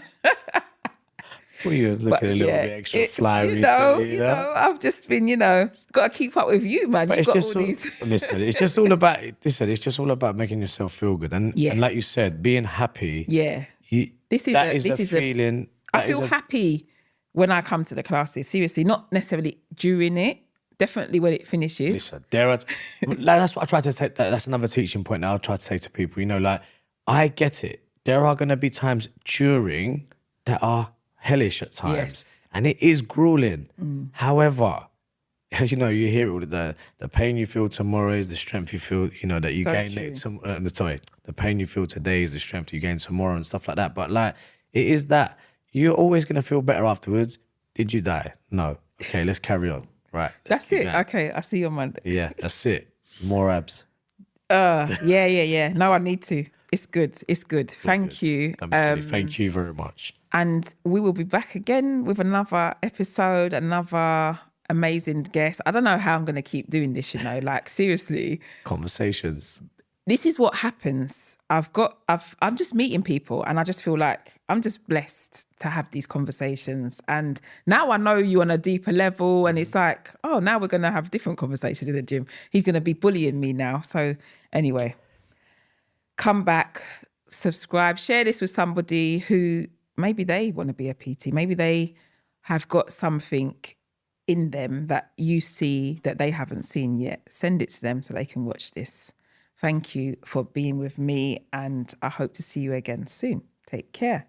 Well, you was looking a little bit extra fly recently, you know, I've just been, you know, got to keep up with you, man. But You've got all these. Listen, it's just all about. Listen, it's just all about making yourself feel good, and like you said, being happy. Yeah, this is a feeling. I feel happy when I come to the classes. Seriously, not necessarily during it. Definitely when it finishes. Listen, that's what I try to say. That's another teaching point that I'll try to say to people. You know, like I get it. There are going to be times during that are hellish at times, and it is grueling. However, you know, you hear it, the pain you feel tomorrow is the strength you feel, you know, that you gain. The pain you feel today is the strength you gain tomorrow and stuff like that. But like, it is that you're always going to feel better afterwards. Did you die? No. Okay, let's carry on. Right. That's it. Going. Okay, I see you on Monday. Yeah, that's it. More abs. Yeah. No, I need to. It's good. Thank you. Thank you very much. And we will be back again with another episode, another amazing guest. I don't know how I'm going to keep doing this, you know, like seriously. Conversations. This is what happens. I'm just meeting people and I just feel like I'm just blessed to have these conversations. And now I know you on a deeper level and it's like, oh, now we're going to have different conversations in the gym. He's going to be bullying me now. So anyway, come back, subscribe, share this with somebody who maybe they want to be a PT. Maybe they have got something in them that you see that they haven't seen yet. Send it to them so they can watch this. Thank you for being with me and I hope to see you again soon. Take care.